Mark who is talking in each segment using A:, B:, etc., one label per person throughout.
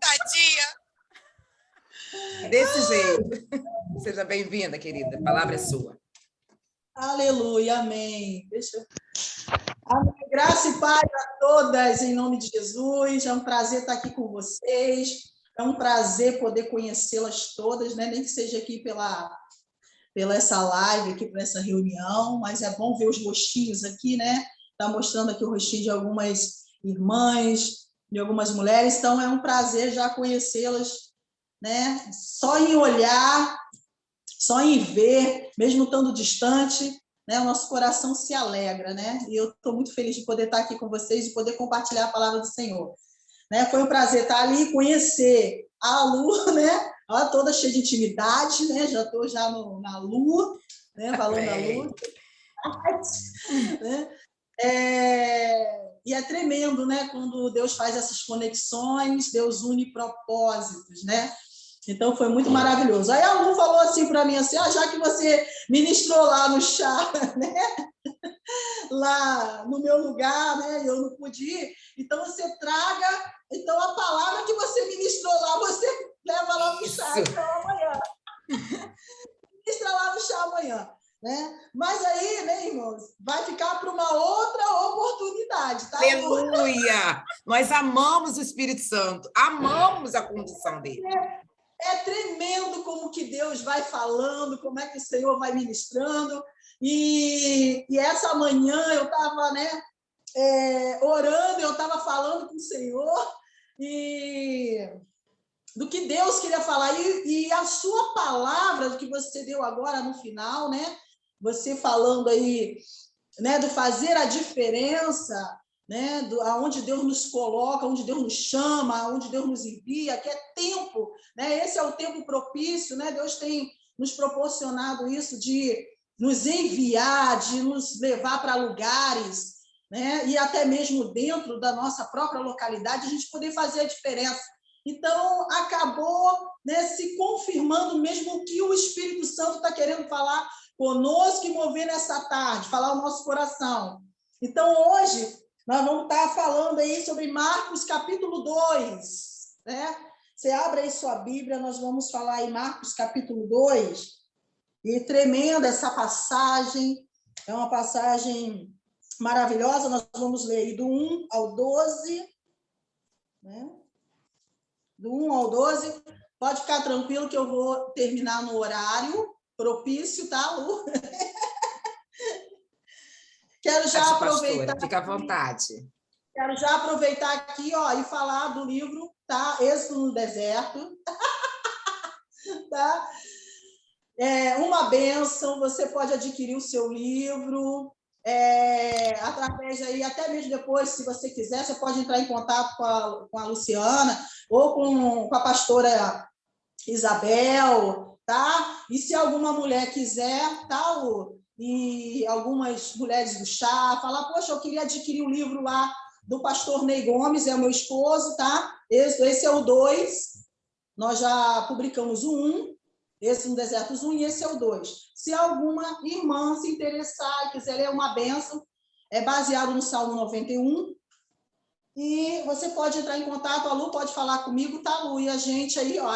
A: Tadinha.
B: Desse jeito. Seja bem-vinda, querida. A palavra é sua.
C: Aleluia, amém. Amém. Graça e paz a todas, em nome de Jesus. É um prazer estar aqui com vocês. É um prazer poder conhecê-las todas, né? Nem que seja aqui pela essa live, aqui por essa reunião, mas é bom ver os rostinhos aqui, né? Está mostrando aqui o rostinho de algumas irmãs, de algumas mulheres, então é um prazer já conhecê-las, né? Só em olhar, só em ver, mesmo estando distante, né? O nosso coração se alegra, né? E eu estou muito feliz de poder estar aqui com vocês e poder compartilhar a palavra do Senhor. Né? Foi um prazer estar ali, conhecer a Lu, né? Ela toda cheia de intimidade, né? Já estou na Lu, né? Falando da Lu. Né? E é tremendo, né? Quando Deus faz essas conexões, Deus une propósitos, né? Então, foi muito maravilhoso. Aí a Lu falou assim para mim, assim, já que você ministrou lá no chá, né? Lá no meu lugar, né? Eu não pude ir, então você traga, então a palavra que você ministrou lá, você leva lá no chá, então amanhã. Ministra lá no chá amanhã. Né? Mas aí, né, irmãos, vai ficar para uma outra oportunidade, tá?
B: Aleluia! Nós amamos o Espírito Santo, amamos a condução dele.
C: É tremendo como que Deus vai falando, como é que o Senhor vai ministrando. E essa manhã eu estava, né, orando, eu estava falando com o Senhor e do que Deus queria falar. E a sua palavra, do que você deu agora no final, né? Você falando aí, né, do fazer a diferença, né, aonde Deus nos coloca, onde Deus nos chama, onde Deus nos envia, que é tempo, né? Esse é o tempo propício, né? Deus tem nos proporcionado isso de nos enviar, de nos levar para lugares, né? E até mesmo dentro da nossa própria localidade, a gente poder fazer a diferença. Então, acabou, né, se confirmando mesmo o que o Espírito Santo está querendo falar conosco e mover nessa tarde, falar o nosso coração. Então, hoje, nós vamos estar falando aí sobre Marcos capítulo 2, né? Você abre aí sua Bíblia, nós vamos falar em Marcos capítulo 2, e tremenda essa passagem, é uma passagem maravilhosa, nós vamos ler aí do 1 ao 12, né? Do 1 ao 12, pode ficar tranquilo que eu vou terminar no horário propício, tá, Lu? Quero já aproveitar.
B: Pastora, fica à vontade.
C: Quero já aproveitar aqui, ó, e falar do livro, tá? Êxodo no Deserto. Tá? Uma bênção, você pode adquirir o seu livro, através aí, até mesmo depois, se você quiser, você pode entrar em contato com a Luciana ou com a pastora Isabel, tá? E se alguma mulher quiser, tá, Lu? E algumas mulheres do chá, falar, poxa, eu queria adquirir o livro lá do pastor Ney Gomes, é o meu esposo, tá? Esse é o 2, nós já publicamos o 1, esse no Desertos 1, e esse é o 2. Se alguma irmã se interessar e quiser ler uma bênção, é baseado no Salmo 91, e você pode entrar em contato, a Lu pode falar comigo, tá, Lu? E a gente aí, ó,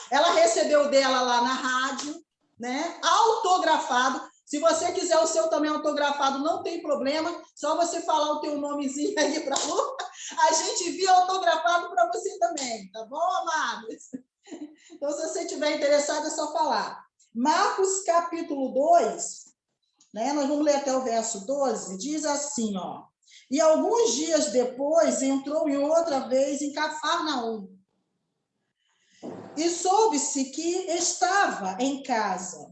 C: ela recebeu dela lá na rádio, né? Autografado. Se você quiser o seu também autografado, não tem problema, só você falar o teu nomezinho aí para a Lu, a gente envia autografado para você também, tá bom, amados? Então, se você estiver interessado, é só falar. Marcos, capítulo 2, né? Nós vamos ler até o verso 12, diz assim, ó. E alguns dias depois entrou em outra vez em Cafarnaum. E soube-se que estava em casa.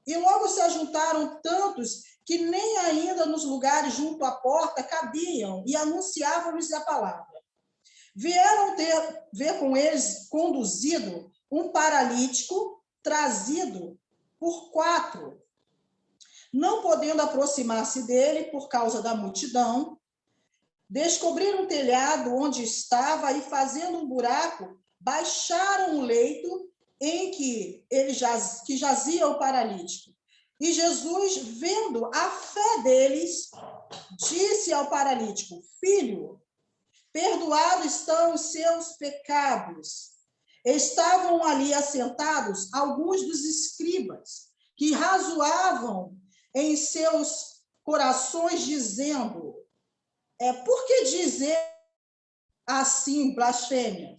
C: E logo se ajuntaram tantos que nem ainda nos lugares junto à porta cabiam e anunciavam-lhes a palavra. Vieram ver com eles conduzido um paralítico trazido por 4. Não podendo aproximar-se dele por causa da multidão, descobriram um telhado onde estava e, fazendo um buraco, baixaram o leito em que jazia o paralítico. E Jesus, vendo a fé deles, disse ao paralítico: Filho, perdoados estão os seus pecados. Estavam ali assentados alguns dos escribas, que razoavam em seus corações, dizendo: por que dizer assim, blasfêmia?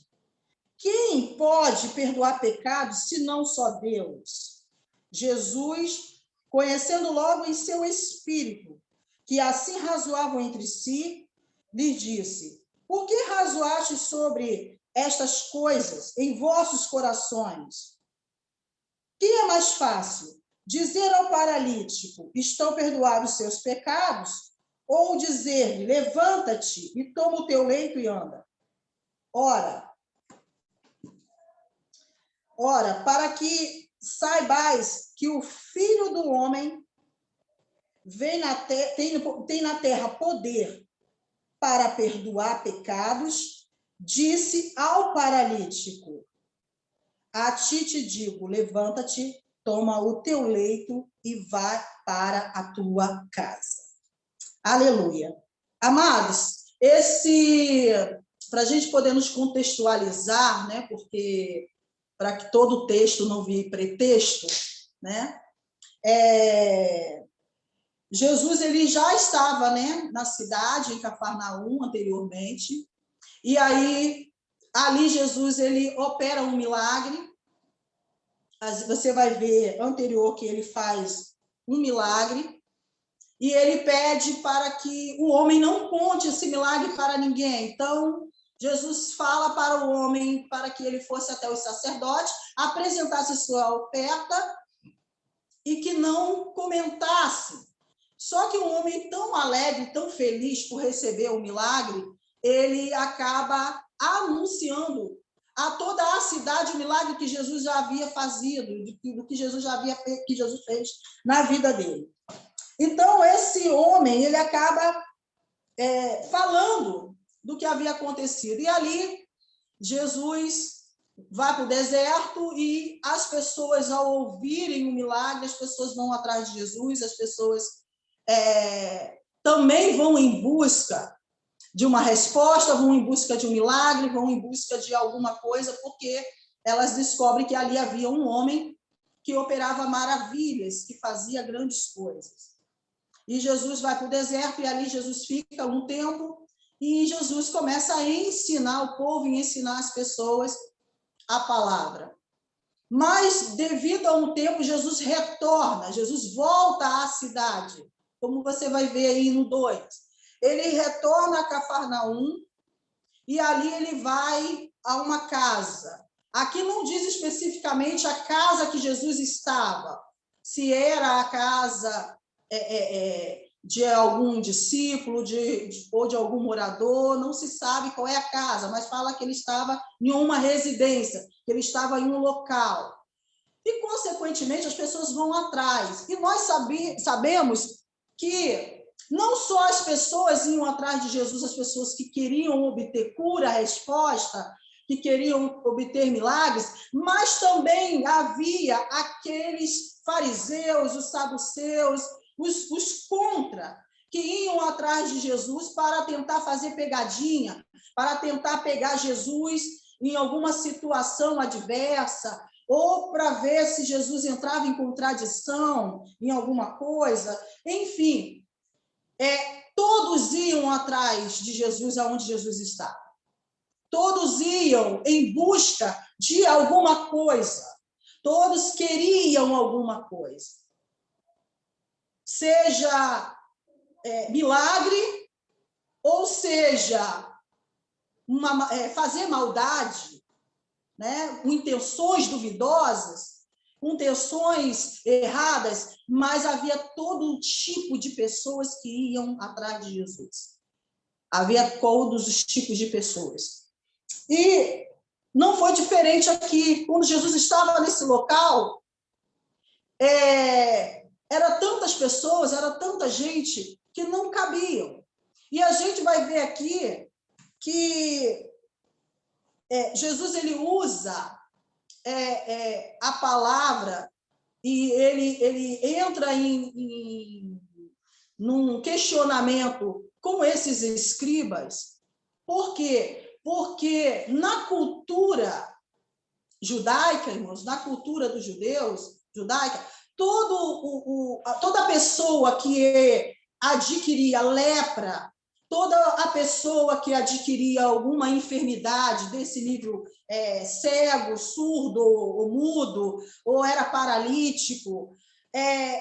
C: Quem pode perdoar pecados, senão só Deus? Jesus, conhecendo logo em seu espírito que assim razoavam entre si, lhes disse: por que razoastes sobre estas coisas em vossos corações? Que é mais fácil, dizer ao paralítico: estão perdoados os seus pecados, ou dizer-lhe: levanta-te e toma o teu leito e anda? Ora, para que saibais que o Filho do Homem tem na terra poder para perdoar pecados, disse ao paralítico: a ti te digo, levanta-te, toma o teu leito e vai para a tua casa. Aleluia. Amados, para a gente poder nos contextualizar, né, porque para que todo o texto não vire pretexto, né, Jesus ele já estava, né, na cidade, em Cafarnaum, anteriormente, e aí, ali Jesus ele opera um milagre. Você vai ver anterior que ele faz um milagre, e ele pede para que o homem não conte esse milagre para ninguém. Então, Jesus fala para o homem para que ele fosse até os sacerdotes, apresentasse sua oferta e que não comentasse. Só que o homem tão alegre, tão feliz por receber o milagre, ele acaba anunciando a toda a cidade o milagre que Jesus já havia fazido, do que Jesus fez na vida dele. Então, esse homem, ele acaba falando do que havia acontecido. E ali, Jesus vai para o deserto e as pessoas, ao ouvirem o milagre, as pessoas vão atrás de Jesus, as pessoas também vão em busca de uma resposta, vão em busca de um milagre, vão em busca de alguma coisa, porque elas descobrem que ali havia um homem que operava maravilhas, que fazia grandes coisas. E Jesus vai para o deserto, e ali Jesus fica um tempo, e Jesus começa a ensinar o povo, e ensinar as pessoas a palavra. Mas, devido a um tempo, Jesus retorna, Jesus volta à cidade, como você vai ver aí no 2. Ele retorna a Cafarnaum, e ali ele vai a uma casa. Aqui não diz especificamente a casa que Jesus estava, se era a casa de algum discípulo ou de algum morador, não se sabe qual é a casa, mas fala que ele estava em uma residência, que ele estava em um local. E, consequentemente, as pessoas vão atrás. E nós sabemos que não só as pessoas iam atrás de Jesus, as pessoas que queriam obter cura, resposta, que queriam obter milagres, mas também havia aqueles fariseus, os saduceus, os contra, que iam atrás de Jesus para tentar fazer pegadinha, para tentar pegar Jesus em alguma situação adversa, ou para ver se Jesus entrava em contradição em alguma coisa. Enfim, todos iam atrás de Jesus aonde Jesus estava. Todos iam em busca de alguma coisa. Todos queriam alguma coisa. Seja milagre, ou seja, fazer maldade, né? Com intenções duvidosas, com intenções erradas, mas havia todo tipo de pessoas que iam atrás de Jesus. Havia todos os tipos de pessoas. E não foi diferente aqui. Quando Jesus estava nesse local, era tantas pessoas, era tanta gente que não cabiam. E a gente vai ver aqui que Jesus ele usa a palavra e ele entra num questionamento com esses escribas, Por quê? Porque na cultura judaica, irmãos, na cultura dos judeus, judaica, toda pessoa que adquiria lepra, toda a pessoa que adquiria alguma enfermidade desse nível, cego, surdo ou mudo, ou era paralítico,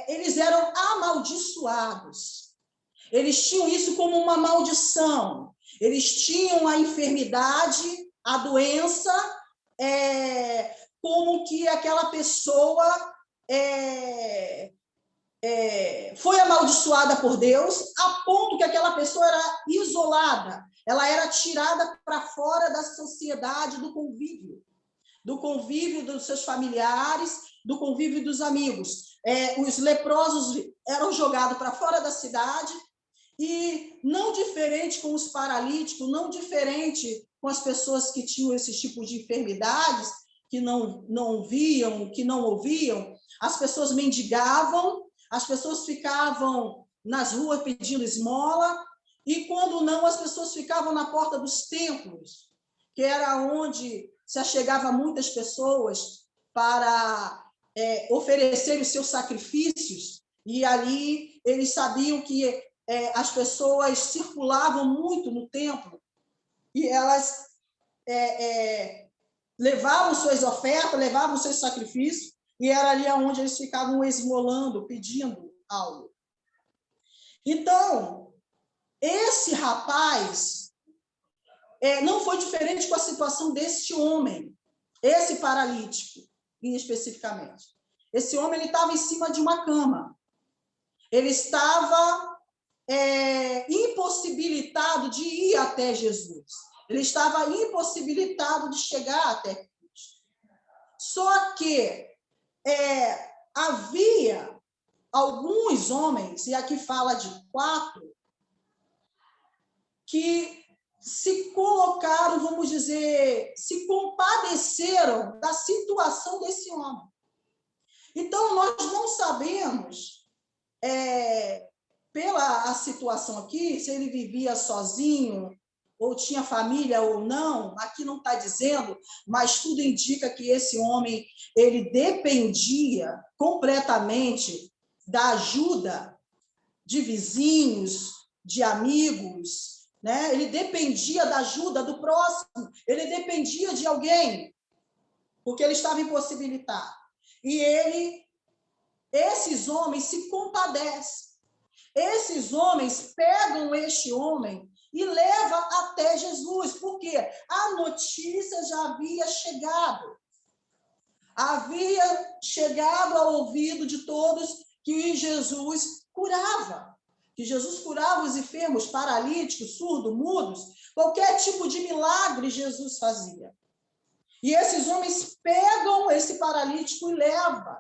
C: eles eram amaldiçoados. Eles tinham isso como uma maldição. Eles tinham a enfermidade, a doença, como que aquela pessoa foi amaldiçoada por Deus, a ponto que aquela pessoa era isolada, ela era tirada para fora da sociedade, do convívio dos seus familiares, do convívio dos amigos. Os leprosos eram jogados para fora da cidade, e não diferente com os paralíticos, não diferente com as pessoas que tinham esse tipo de enfermidades, que não viam, que não ouviam, as pessoas mendigavam, as pessoas ficavam nas ruas pedindo esmola, e quando não, as pessoas ficavam na porta dos templos, que era onde se achegava muitas pessoas para oferecer os seus sacrifícios, e ali eles sabiam que as pessoas circulavam muito no templo, e elas levavam suas ofertas, levavam seus sacrifícios, e era ali onde eles ficavam esmolando, pedindo algo. Então, esse rapaz não foi diferente com a situação desse homem, esse paralítico, especificamente. Esse homem estava em cima de uma cama. Ele estava impossibilitado de ir até Jesus. Ele estava impossibilitado de chegar até Cristo. Só que havia alguns homens, e aqui fala de 4, que se colocaram, vamos dizer, se compadeceram da situação desse homem. Então, nós não sabemos, pela a situação aqui, se ele vivia sozinho, ou tinha família ou não, aqui não está dizendo, mas tudo indica que esse homem, ele dependia completamente da ajuda de vizinhos, de amigos, né? Ele dependia da ajuda do próximo, ele dependia de alguém, porque ele estava impossibilitado. E esses homens se compadecem. Esses homens pegam este homem e levam até Jesus, porque a notícia já havia chegado. Havia chegado ao ouvido de todos que Jesus curava. Que Jesus curava os enfermos, paralíticos, surdos, mudos, qualquer tipo de milagre Jesus fazia. E esses homens pegam esse paralítico e levam.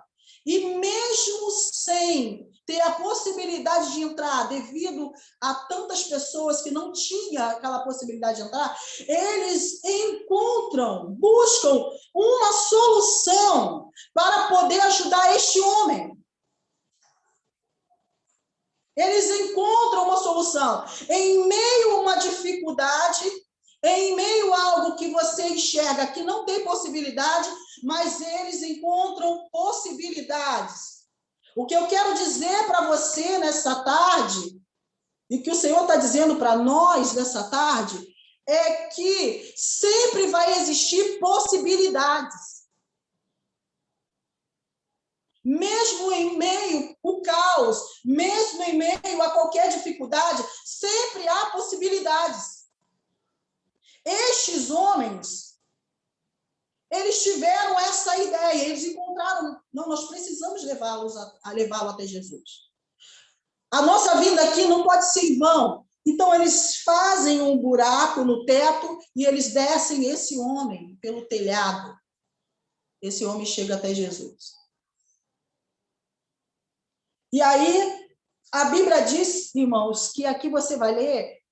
C: E mesmo sem ter a possibilidade de entrar, devido a tantas pessoas que não tinham aquela possibilidade de entrar, eles buscam uma solução para poder ajudar este homem. Eles encontram uma solução. Em meio a uma dificuldade, em meio a algo que você enxerga que não tem possibilidade, mas eles encontram possibilidades. O que eu quero dizer para você nessa tarde, e que o Senhor está dizendo para nós nessa tarde, é que sempre vai existir possibilidades. Mesmo em meio ao caos, mesmo em meio a qualquer dificuldade, sempre há possibilidades. Estes homens, eles tiveram essa ideia, eles encontraram, não, nós precisamos levá-lo até Jesus. A nossa vinda aqui não pode ser em vão. Então, eles fazem um buraco no teto e eles descem esse homem pelo telhado. Esse homem chega até Jesus. E aí, a Bíblia diz, irmãos, que aqui você vai ler,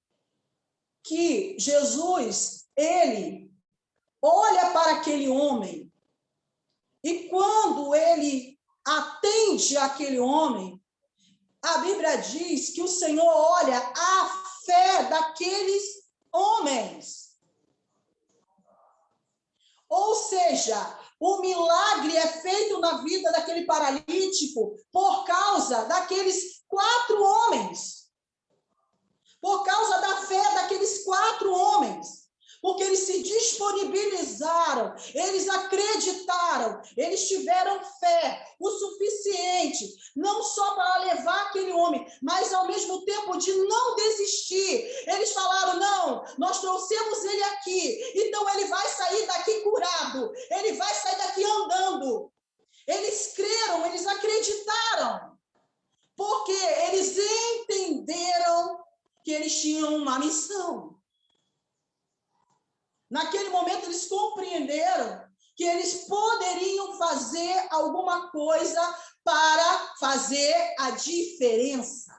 C: que Jesus, ele olha para aquele homem, e quando ele atende aquele homem, a Bíblia diz que o Senhor olha a fé daqueles homens. Ou seja, o milagre é feito na vida daquele paralítico por causa daqueles 4 homens. Por causa da fé daqueles 4 homens. Porque eles se disponibilizaram, eles acreditaram, eles tiveram fé o suficiente, não só para levar aquele homem, mas ao mesmo tempo de não desistir. Eles falaram, não, nós trouxemos ele aqui, então ele vai sair daqui curado, ele vai sair daqui andando. Eles creram, eles acreditaram, porque eles entenderam que eles tinham uma missão. Naquele momento, eles compreenderam que eles poderiam fazer alguma coisa para fazer a diferença.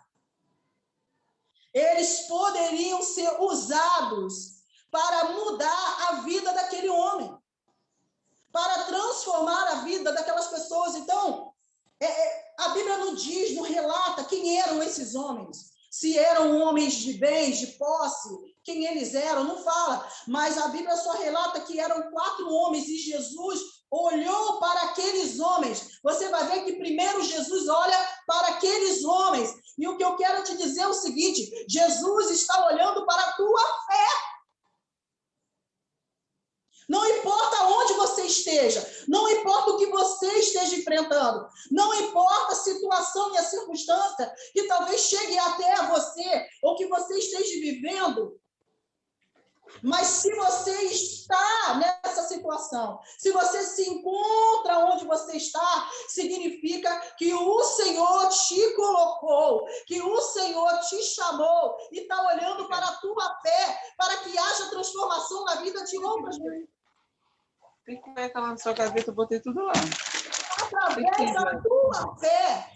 C: Eles poderiam ser usados para mudar a vida daquele homem, para transformar a vida daquelas pessoas. Então, a Bíblia não diz, não relata quem eram esses homens. Se eram homens de bens, de posse, quem eles eram, não fala. Mas a Bíblia só relata que eram 4 homens e Jesus olhou para aqueles homens. Você vai ver que primeiro Jesus olha para aqueles homens. E o que eu quero te dizer é o seguinte, Jesus está olhando para a tua fé. Não importa onde você esteja, não importa o que você esteja enfrentando, não importa a situação e a circunstância que talvez chegue até você, ou que você esteja vivendo, mas se você está nessa situação, se você se encontra onde você está, significa que o Senhor te colocou, que o Senhor te chamou e está olhando para a tua fé, para que haja transformação na vida de outras pessoas.
A: Tem cueca lá na sua gaveta, eu botei tudo lá.
C: Através da tua fé,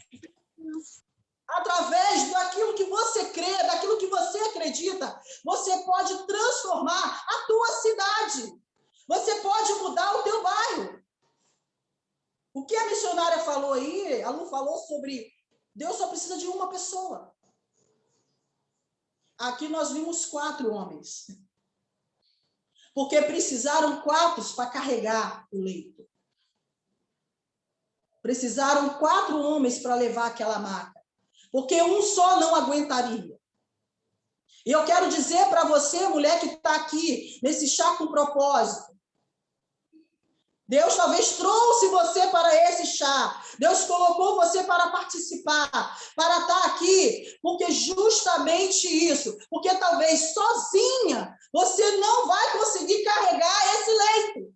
C: através daquilo que você crê, daquilo que você acredita, você pode transformar a tua cidade. Você pode mudar o teu bairro. O que a missionária falou aí, a Lu falou sobre Deus só precisa de uma pessoa. Aqui nós vimos 4 homens. Porque precisaram 4 para carregar o leito. Precisaram 4 homens para levar aquela maca. Porque um só não aguentaria. E eu quero dizer para você, mulher que está aqui, nesse chá com propósito, Deus talvez trouxe você para esse chá. Deus colocou você para participar, para estar aqui, porque justamente isso, porque talvez sozinha você não vai conseguir carregar esse leito.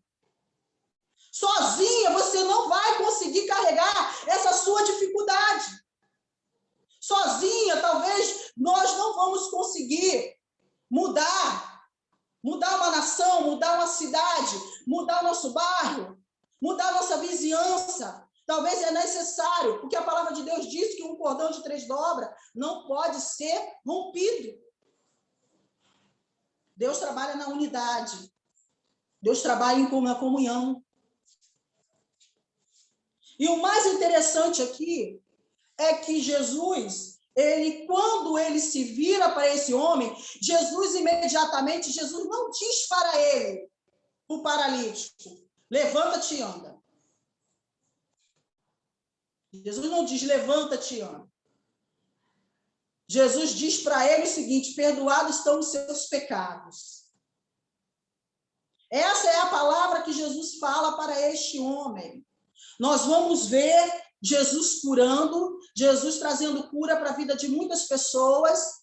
C: Sozinha você não vai conseguir carregar essa sua dificuldade. Sozinha, talvez nós não vamos conseguir mudar uma nação, mudar uma cidade, mudar o nosso bairro, mudar a nossa vizinhança. Talvez é necessário, porque a palavra de Deus diz que um cordão de 3 dobras não pode ser rompido. Deus trabalha na unidade. Deus trabalha em comunhão. E o mais interessante aqui é que Jesus, quando ele se vira para esse homem, Jesus imediatamente, Jesus não diz para ele, o paralítico, levanta-te e anda. Jesus não diz, levanta-te e anda. Jesus diz para ele o seguinte, perdoados estão os seus pecados. Essa é a palavra que Jesus fala para este homem. Nós vamos ver Jesus curando, Jesus trazendo cura para a vida de muitas pessoas,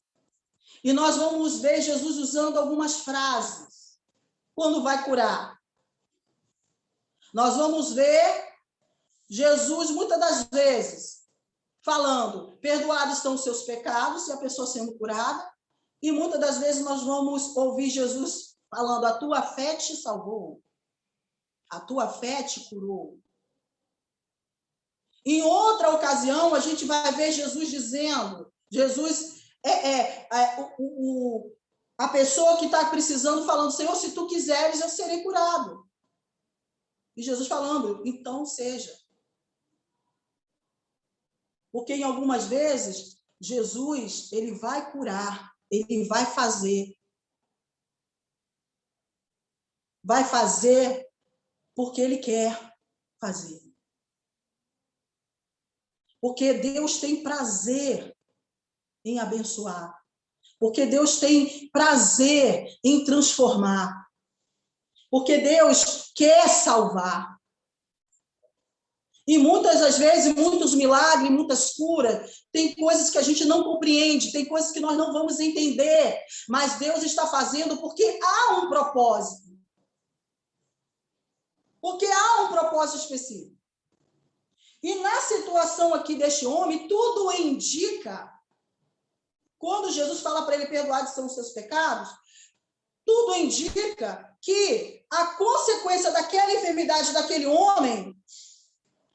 C: e nós vamos ver Jesus usando algumas frases quando vai curar. Nós vamos ver Jesus, muitas das vezes, falando, perdoados estão os seus pecados, e a pessoa sendo curada, e muitas das vezes nós vamos ouvir Jesus falando, a tua fé te salvou, a tua fé te curou. Em outra ocasião, a gente vai ver Jesus dizendo, a pessoa que está precisando, falando, Senhor, se tu quiseres, eu serei curado. E Jesus falando, então seja. Porque em algumas vezes, Jesus, ele vai curar, ele vai fazer. vai fazer porque Ele quer fazer. Porque Deus tem prazer em abençoar. Porque Deus tem prazer em transformar. Porque Deus quer salvar. E muitas das vezes, muitos milagres, muitas curas, tem coisas que a gente não compreende, tem coisas que nós não vamos entender, mas Deus está fazendo porque há um propósito. Porque há um propósito específico. E na situação aqui deste homem, tudo indica, quando Jesus fala para ele perdoados são os seus pecados, tudo indica que a consequência daquela enfermidade daquele homem,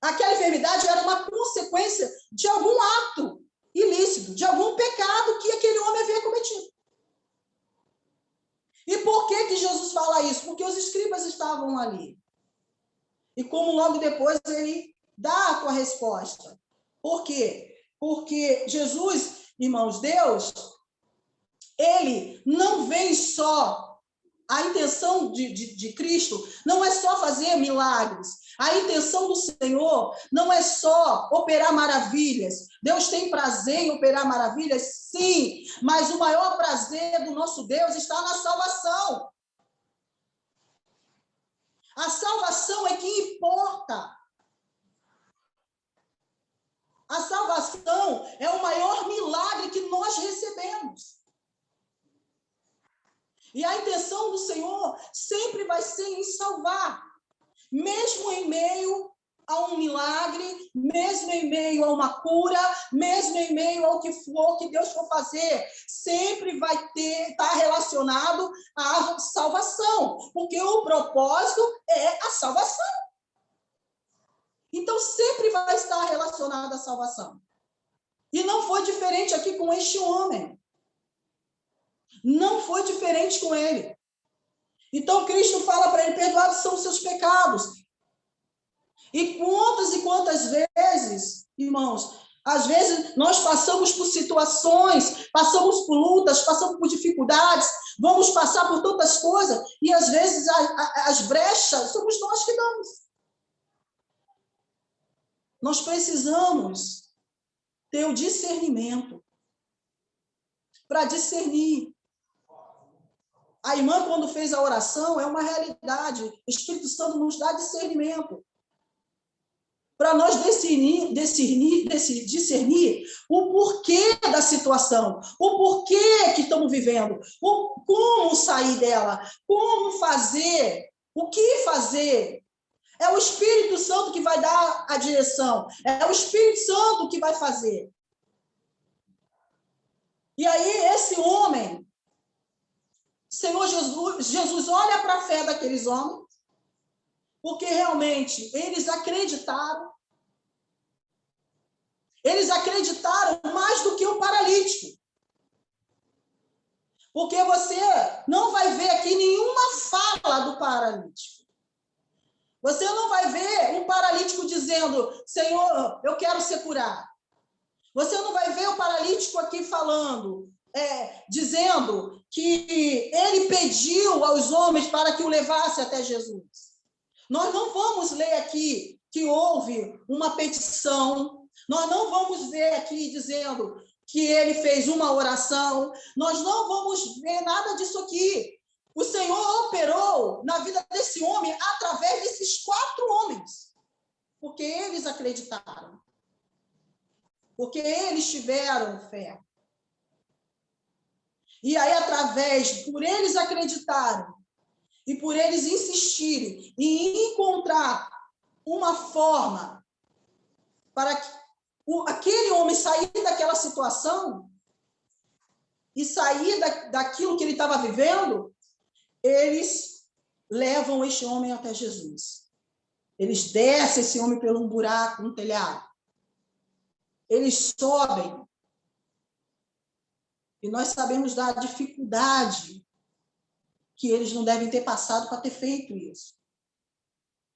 C: aquela enfermidade era uma consequência de algum ato ilícito, de algum pecado que aquele homem havia cometido. E por que Jesus fala isso? Porque os escribas estavam ali. E como logo depois ele dá a tua resposta. Por quê? Porque Jesus, irmãos, Deus, ele não vem só... A intenção de Cristo não é só fazer milagres. A intenção do Senhor não é só operar maravilhas. Deus tem prazer em operar maravilhas, sim, mas o maior prazer do nosso Deus está na salvação. A salvação é que importa. A salvação é o maior milagre que nós recebemos. E a intenção do Senhor sempre vai ser em salvar, mesmo em meio a um milagre, mesmo em meio a uma cura, mesmo em meio ao que for que Deus for fazer, sempre vai estar relacionado à salvação, porque o propósito é a salvação. Então, sempre vai estar relacionado à salvação. E não foi diferente aqui com este homem. Não foi diferente com ele. Então, Cristo fala para ele, perdoados são os seus pecados. E quantas vezes, irmãos, às vezes nós passamos por situações, passamos por lutas, passamos por dificuldades, vamos passar por tantas coisas, e às vezes as brechas somos nós que damos. Nós precisamos ter o discernimento para discernir. A irmã, quando fez a oração, é uma realidade. O Espírito Santo nos dá discernimento. Para nós discernir o porquê da situação, o porquê que estamos vivendo, como sair dela, como fazer, o que fazer. É o Espírito Santo que vai dar a direção. É o Espírito Santo que vai fazer. E aí, esse homem... Senhor Jesus olha para a fé daqueles homens, porque realmente eles acreditaram. Eles acreditaram mais do que o paralítico. Porque você não vai ver aqui nenhuma fala do paralítico. Você não vai ver um paralítico dizendo, Senhor, eu quero ser curado. Você não vai ver o paralítico aqui falando... dizendo que ele pediu aos homens para que o levasse até Jesus. Nós não vamos ler aqui que houve uma petição, nós não vamos ver aqui dizendo que ele fez uma oração, nós não vamos ver nada disso aqui. O Senhor operou na vida desse homem através desses 4 homens, porque eles acreditaram, porque eles tiveram fé. E aí, por eles acreditarem e por eles insistirem em encontrar uma forma para que aquele homem sair daquela situação e sair daquilo que ele estava vivendo, eles levam este homem até Jesus. Eles descem esse homem pelo um buraco, um telhado. Eles sobem. E nós sabemos da dificuldade que eles não devem ter passado para ter feito isso.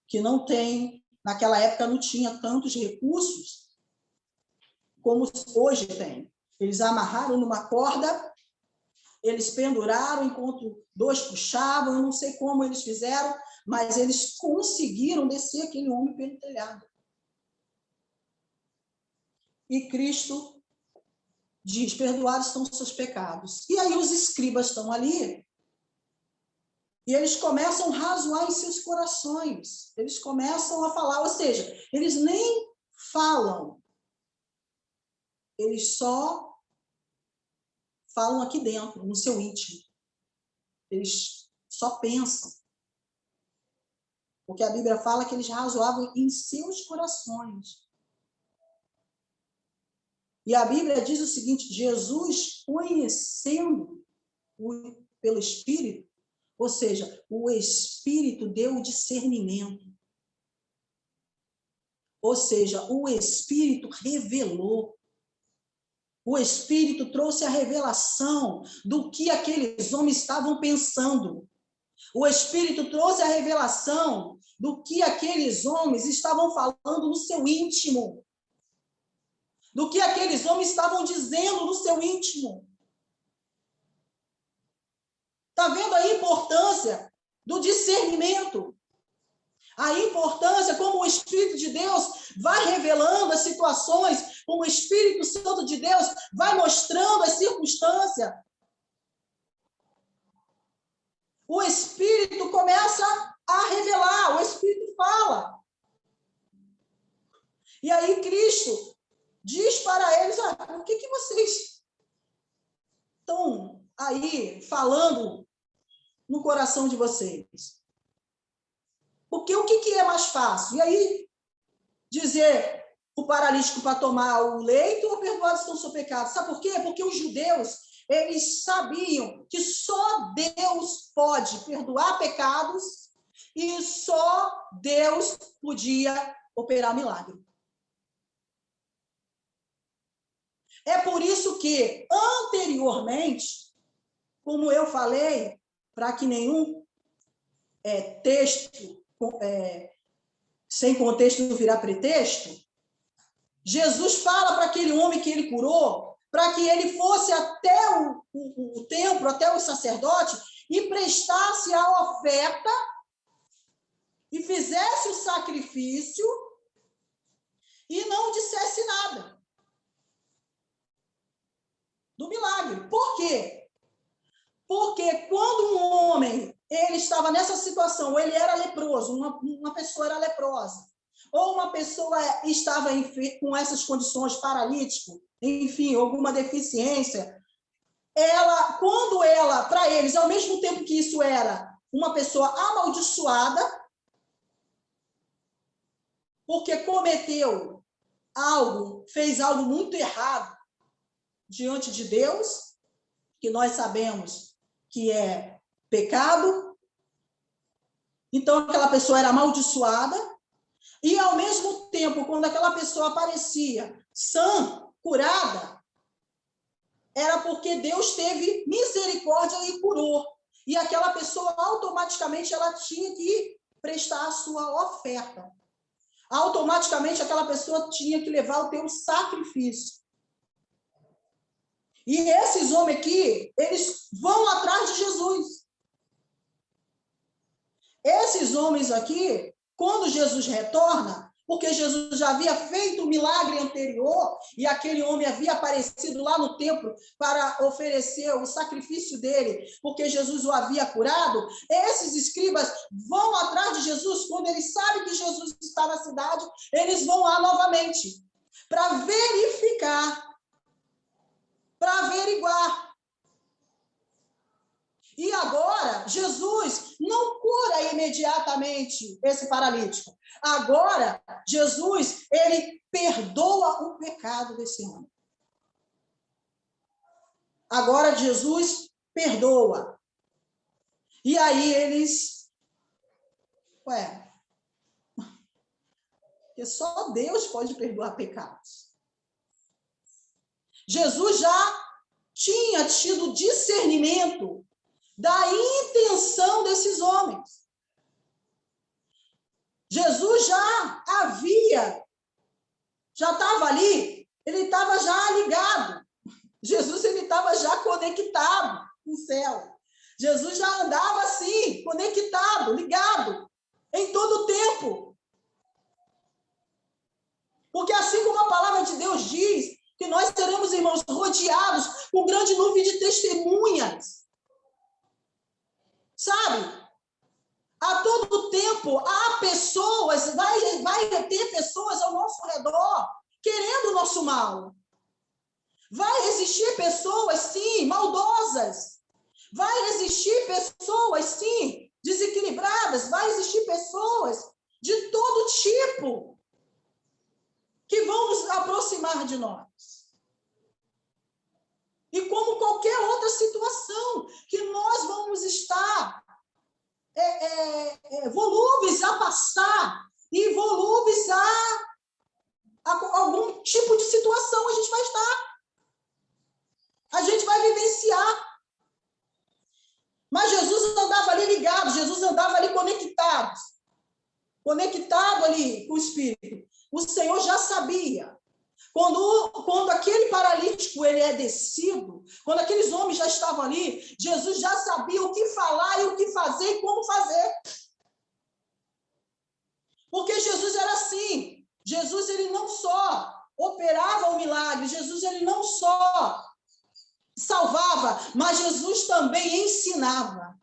C: Que não tem, naquela época não tinha tantos recursos como hoje tem. Eles amarraram numa corda Eles penduraram enquanto dois puxavam, eu não sei como eles fizeram, mas eles conseguiram descer aquele homem pelo telhado. E Cristo diz, perdoados estão os seus pecados. E aí os escribas estão ali, e eles começam a razoar em seus corações. Eles começam a falar, ou seja, eles nem falam, eles só falam aqui dentro, no seu íntimo. Eles só pensam. Porque a Bíblia fala que eles razoavam em seus corações. E a Bíblia diz o seguinte, Jesus, conhecendo pelo Espírito, ou seja, o Espírito deu o discernimento. Ou seja, o Espírito revelou. O Espírito trouxe a revelação do que aqueles homens estavam pensando. O Espírito trouxe a revelação do que aqueles homens estavam falando no seu íntimo. Do que aqueles homens estavam dizendo no seu íntimo. Está vendo a importância do discernimento? A importância como o Espírito de Deus vai revelando as situações, como o Espírito Santo de Deus vai mostrando as circunstâncias. O Espírito começa a revelar, o Espírito fala. E aí Cristo diz para eles, por que vocês estão aí falando no coração de vocês? Porque o que é mais fácil? E aí, dizer o paralítico para tomar o leito ou perdoados estão os seus pecados? Sabe por quê? Porque os judeus, eles sabiam que só Deus pode perdoar pecados e só Deus podia operar milagre. É por isso que, anteriormente, como eu falei, para que nenhum texto sem contexto não virar pretexto, Jesus fala para aquele homem que ele curou, para que ele fosse até o templo, até o sacerdote, e prestasse a oferta, e fizesse o sacrifício, e não dissesse nada do milagre. Por quê? Porque quando um homem, ele estava nessa situação, ele era leproso, uma pessoa era leprosa, ou uma pessoa estava com essas condições, paralítico, enfim, alguma deficiência, para eles, ao mesmo tempo que isso era uma pessoa amaldiçoada, porque cometeu algo, fez algo muito errado diante de Deus, que nós sabemos que é pecado. Então, aquela pessoa era amaldiçoada. E, ao mesmo tempo, quando aquela pessoa aparecia sã, curada, era porque Deus teve misericórdia e curou. E aquela pessoa, automaticamente, ela tinha que prestar a sua oferta. Automaticamente, aquela pessoa tinha que levar o teu sacrifício. E esses homens aqui, eles vão atrás de Jesus. Esses homens aqui, quando Jesus retorna, porque Jesus já havia feito o milagre anterior, e aquele homem havia aparecido lá no templo para oferecer o sacrifício dele, porque Jesus o havia curado, esses escribas vão atrás de Jesus, quando eles sabem que Jesus está na cidade, eles vão lá novamente, para verificar, para averiguar. E agora, Jesus não cura imediatamente esse paralítico. Agora, Jesus, ele perdoa o pecado desse homem. Agora, Jesus perdoa. E aí eles... porque só Deus pode perdoar pecados. Jesus já tinha tido discernimento da intenção desses homens. Jesus já estava ali, ele estava já ligado. Jesus, ele estava já conectado. no céu. Jesus já andava assim, conectado, ligado, em todo o tempo. Porque assim como a palavra de Deus diz, que nós seremos, irmãos, rodeados por grande nuvem de testemunhas. Sabe? A todo tempo, há pessoas, vai ter pessoas ao nosso redor querendo o nosso mal. Vai existir pessoas, sim, maldosas. Vai existir pessoas, sim, desequilibradas. Vai existir pessoas de todo tipo que vão nos aproximar de nós. E como qualquer outra situação que nós vamos estar volúveis a passar e volúveis a algum tipo de situação a gente vai estar. A gente vai vivenciar. Mas Jesus andava ali ligado, Jesus andava ali conectado ali com o Espírito. O Senhor já sabia. Quando aquele paralítico ele é descido, quando aqueles homens já estavam ali, Jesus já sabia o que falar e o que fazer e como fazer. Porque Jesus era assim. Jesus ele não só operava o milagre, Jesus ele não só salvava, mas Jesus também ensinava.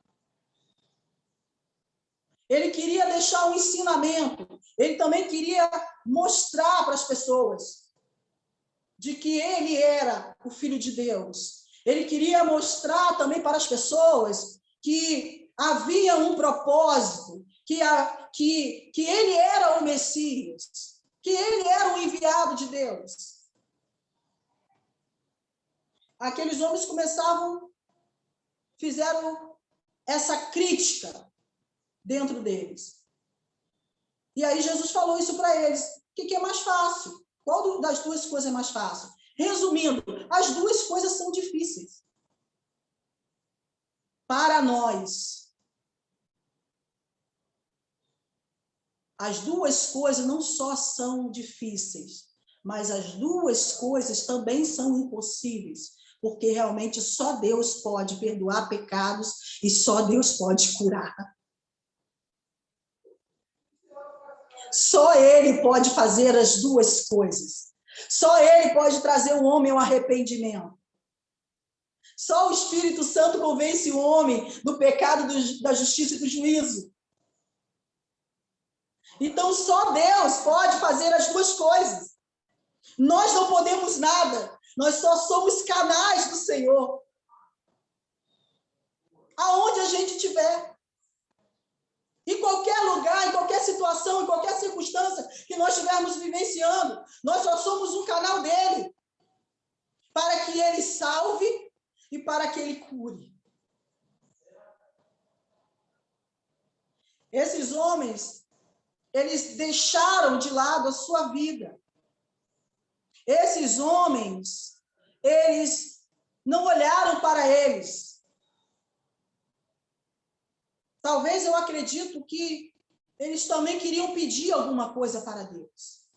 C: Ele queria deixar um ensinamento, ele também queria mostrar para as pessoas de que ele era o Filho de Deus. Ele queria mostrar também para as pessoas que havia um propósito, que ele era o Messias, que ele era o enviado de Deus. Aqueles homens fizeram essa crítica dentro deles. E aí Jesus falou isso para eles. O que é mais fácil? Qual das duas coisas é mais fácil? Resumindo, as duas coisas são difíceis. Para nós. As duas coisas não só são difíceis, mas as duas coisas também são impossíveis, porque realmente só Deus pode perdoar pecados e só Deus pode curar. Só Ele pode fazer as duas coisas. Só Ele pode trazer o homem ao arrependimento. Só o Espírito Santo convence o homem do pecado, da justiça e do juízo. Então, só Deus pode fazer as duas coisas. Nós não podemos nada. Nós só somos canais do Senhor. Aonde a gente estiver. Em qualquer lugar, em qualquer situação, em qualquer circunstância que nós estivermos vivenciando, nós só somos um canal dele. Para que ele salve e para que ele cure. Esses homens, eles deixaram de lado a sua vida. Esses homens, eles não olharam para eles. Talvez eu acredito que eles também queriam pedir alguma coisa para Deus.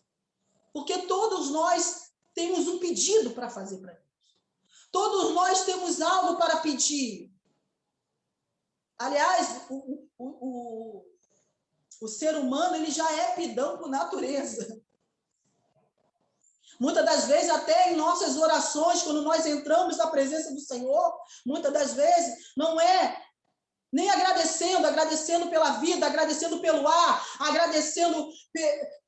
C: Porque todos nós temos um pedido para fazer para Deus. Todos nós temos algo para pedir. Aliás, o ser humano ele já é pidão por natureza. Muitas das vezes, até em nossas orações, quando nós entramos na presença do Senhor, muitas das vezes não é nem agradecendo pela vida, agradecendo pelo ar, agradecendo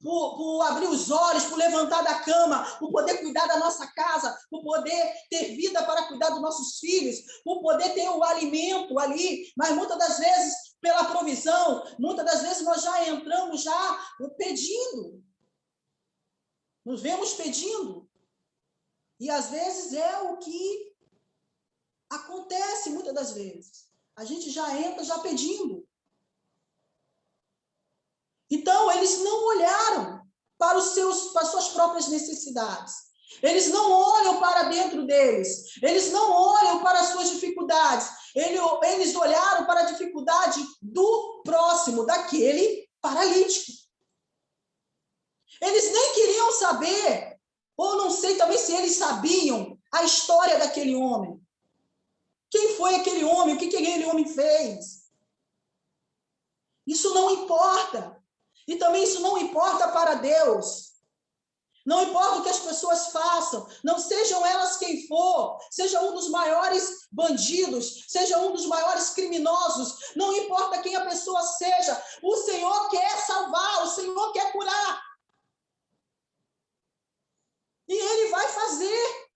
C: por abrir os olhos, por levantar da cama, por poder cuidar da nossa casa, por poder ter vida para cuidar dos nossos filhos, por poder ter o alimento ali, mas muitas das vezes pela provisão, muitas das vezes nós já entramos pedindo, nos vemos pedindo, e às vezes é o que acontece muitas das vezes. A gente já entra já pedindo. Então, eles não olharam para as suas próprias necessidades. Eles não olham para dentro deles. Eles não olham para as suas dificuldades. Eles olharam para a dificuldade do próximo, daquele paralítico. Eles nem queriam saber, ou não sei também se eles sabiam, a história daquele homem. Quem foi aquele homem? O que aquele homem fez? Isso não importa. E também isso não importa para Deus. Não importa o que as pessoas façam, não sejam elas quem for, seja um dos maiores bandidos, seja um dos maiores criminosos, não importa quem a pessoa seja, o Senhor quer salvar, o Senhor quer curar. E Ele vai fazer.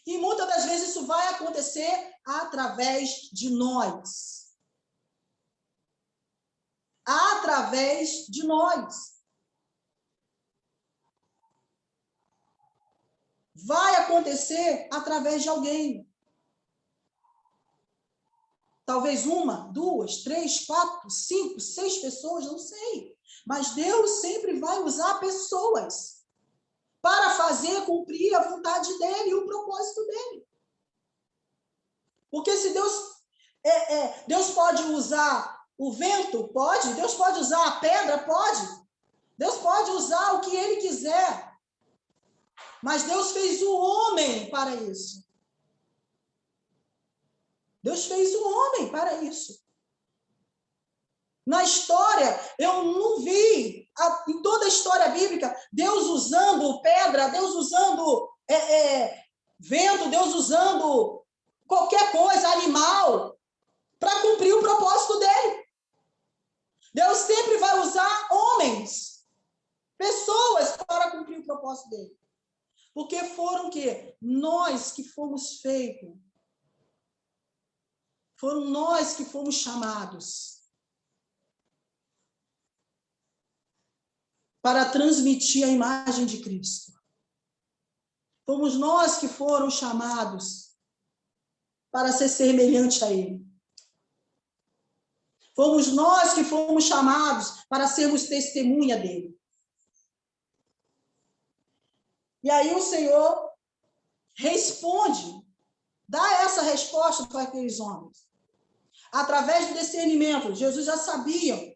C: E muitas das vezes isso vai acontecer através de nós. Através de nós. Vai acontecer através de alguém. Talvez 1, 2, 3, 4, 5, 6 pessoas, não sei. Mas Deus sempre vai usar pessoas para fazer cumprir a vontade dele e o propósito dele. Porque se Deus pode usar o vento? Pode. Deus pode usar a pedra? Pode. Deus pode usar o que ele quiser. Mas Deus fez o homem para isso. Deus fez o homem para isso. Na história, eu não vi, em toda a história bíblica, Deus usando pedra, Deus usando vento, Deus usando qualquer coisa, animal, para cumprir o propósito dele. Deus sempre vai usar homens, pessoas, para cumprir o propósito dele. Porque foram o quê? Nós que fomos feitos. Foram nós que fomos chamados para transmitir a imagem de Cristo. Fomos nós que foram chamados para ser semelhante a Ele. Fomos nós que fomos chamados para sermos testemunha dele. E aí o Senhor responde, dá essa resposta para aqueles homens. Através do discernimento, Jesus já sabia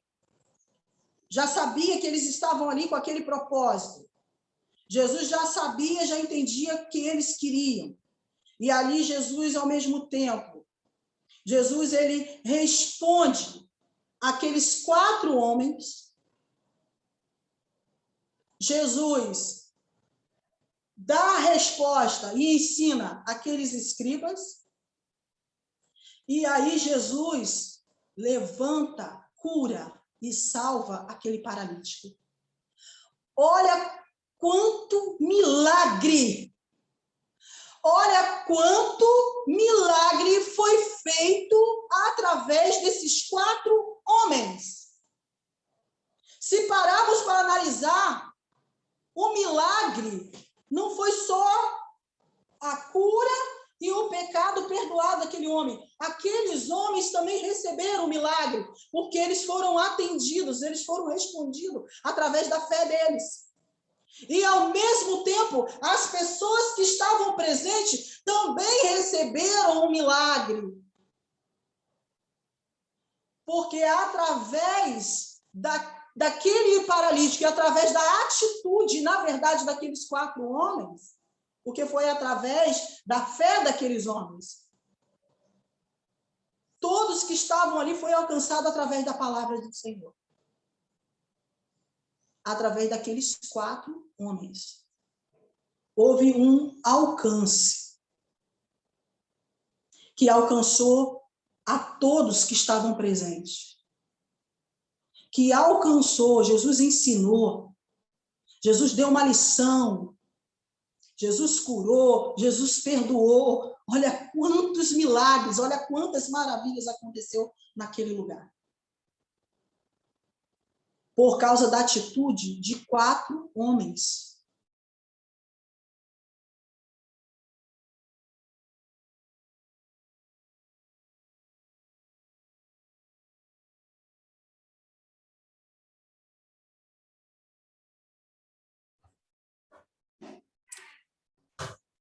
C: que eles estavam ali com aquele propósito. Jesus já sabia, já entendia o que eles queriam. E ali Jesus, ao mesmo tempo, Jesus, ele responde àqueles 4 homens. Jesus dá a resposta e ensina aqueles escribas. E aí Jesus levanta, cura e salva aquele paralítico. Olha quanto milagre! Olha quanto milagre foi feito através desses 4 homens. Se pararmos para analisar, o milagre não foi só a cura e o pecado perdoado daquele homem. Aqueles homens também receberam o milagre, porque eles foram atendidos, eles foram respondidos através da fé deles. E, ao mesmo tempo, as pessoas que estavam presentes também receberam o milagre. Porque através daquele paralítico, e através da atitude, na verdade, daqueles 4 homens, porque foi através da fé daqueles homens, todos que estavam ali foram alcançados através da palavra do Senhor. Através daqueles 4 homens. Houve um alcance que alcançou a todos que estavam presentes. Que alcançou, Jesus ensinou, Jesus deu uma lição, Jesus curou, Jesus perdoou. Olha quantos milagres, olha quantas maravilhas aconteceu naquele lugar. Por causa da atitude de 4 homens.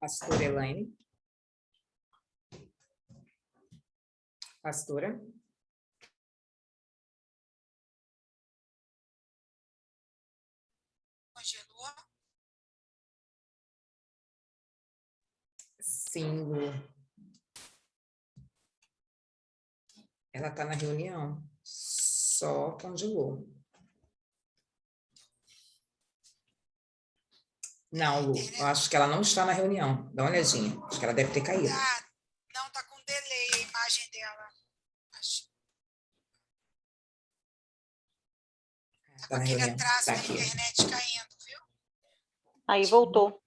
B: Pastora Elaine. Pastora. Sim, Lu. Ela está na reunião. Só congelou. Não, Lu, eu acho que ela não está na reunião. Dá uma olhadinha. Acho que ela deve ter caído.
D: Não, está com delay a imagem dela. Está com aquele atraso da internet caindo, viu?
E: Aí voltou.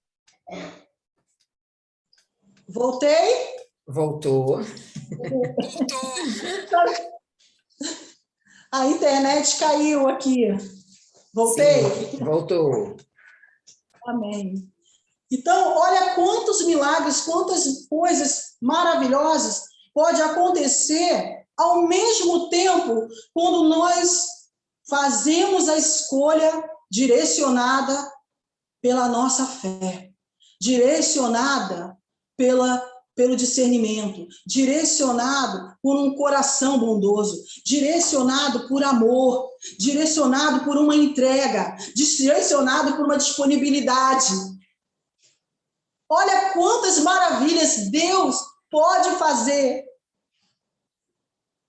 C: Voltei?
B: Voltou.
D: Voltou.
C: A internet caiu aqui. Voltei?
B: Sim, voltou.
C: Amém. Então, olha quantos milagres, quantas coisas maravilhosas pode acontecer ao mesmo tempo quando nós fazemos a escolha direcionada pela nossa fé, direcionada pelo discernimento, direcionado por um coração bondoso, direcionado por amor, direcionado por uma entrega, direcionado por uma disponibilidade. Olha quantas maravilhas Deus pode fazer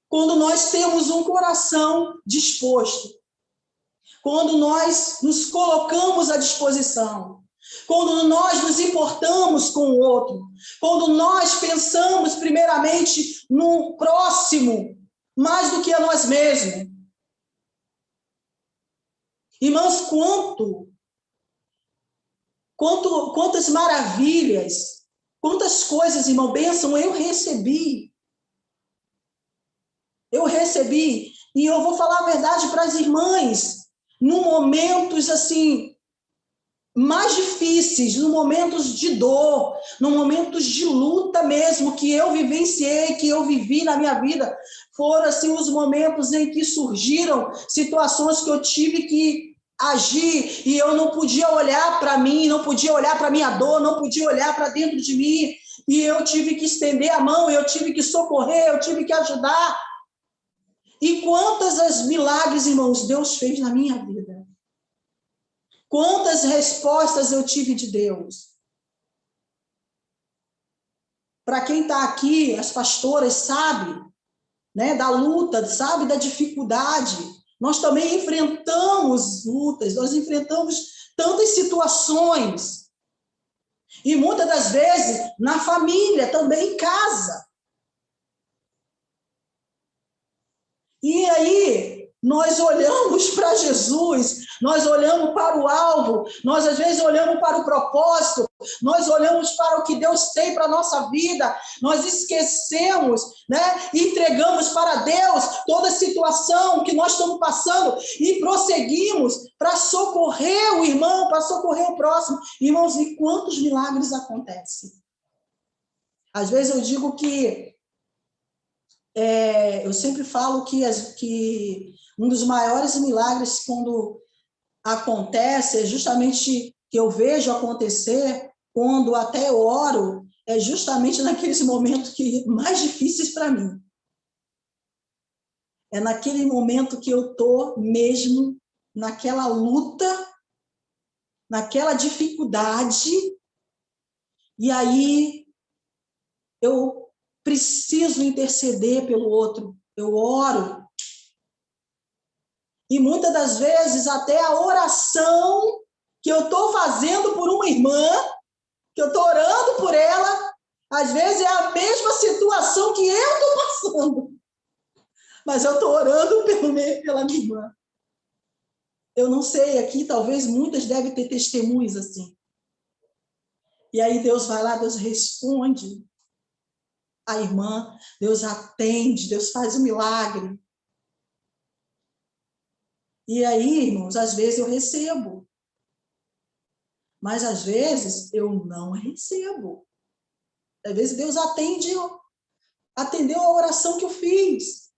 C: quando nós temos um coração disposto, quando nós nos colocamos à disposição, quando nós nos importamos com o outro, quando nós pensamos primeiramente no próximo, mais do que a nós mesmos. Irmãos, quantas maravilhas, quantas coisas, irmão, bênção eu recebi. E eu vou falar a verdade para as irmãs, em momentos assim, mais difíceis, em momentos de dor, em momentos de luta mesmo, que eu vivenciei, que eu vivi na minha vida, foram assim os momentos em que surgiram situações que eu tive que agir, e eu não podia olhar para mim, não podia olhar para a minha dor, não podia olhar para dentro de mim, e eu tive que estender a mão, eu tive que socorrer, eu tive que ajudar. E quantos milagres, irmãos, Deus fez na minha vida. Quantas respostas eu tive de Deus. Para quem está aqui, as pastoras sabem, né, da luta, sabe da dificuldade. Nós também enfrentamos lutas, nós enfrentamos tantas situações. E muitas das vezes na família, também em casa. E aí, nós olhamos para Jesus, nós olhamos para o alvo, nós às vezes olhamos para o propósito, nós olhamos para o que Deus tem para a nossa vida, nós esquecemos, né? E entregamos para Deus toda a situação que nós estamos passando e prosseguimos para socorrer o irmão, para socorrer o próximo. Irmãos, e quantos milagres acontecem? Às vezes eu digo que eu sempre falo que um dos maiores milagres quando acontece é justamente que eu vejo acontecer quando até eu oro, é justamente naqueles momentos mais difíceis para mim. É naquele momento que eu estou mesmo naquela luta, naquela dificuldade, e aí eu preciso interceder pelo outro, eu oro. E muitas das vezes até a oração que eu estou fazendo por uma irmã, que eu estou orando por ela, às vezes é a mesma situação que eu estou passando. Mas eu estou orando pela minha irmã. Eu não sei, aqui talvez muitas devem ter testemunhos assim. E aí Deus vai lá, Deus responde a irmã, Deus atende, Deus faz um milagre. E aí, irmãos, às vezes eu recebo. Mas às vezes eu não recebo. Às vezes Deus atendeu a oração que eu fiz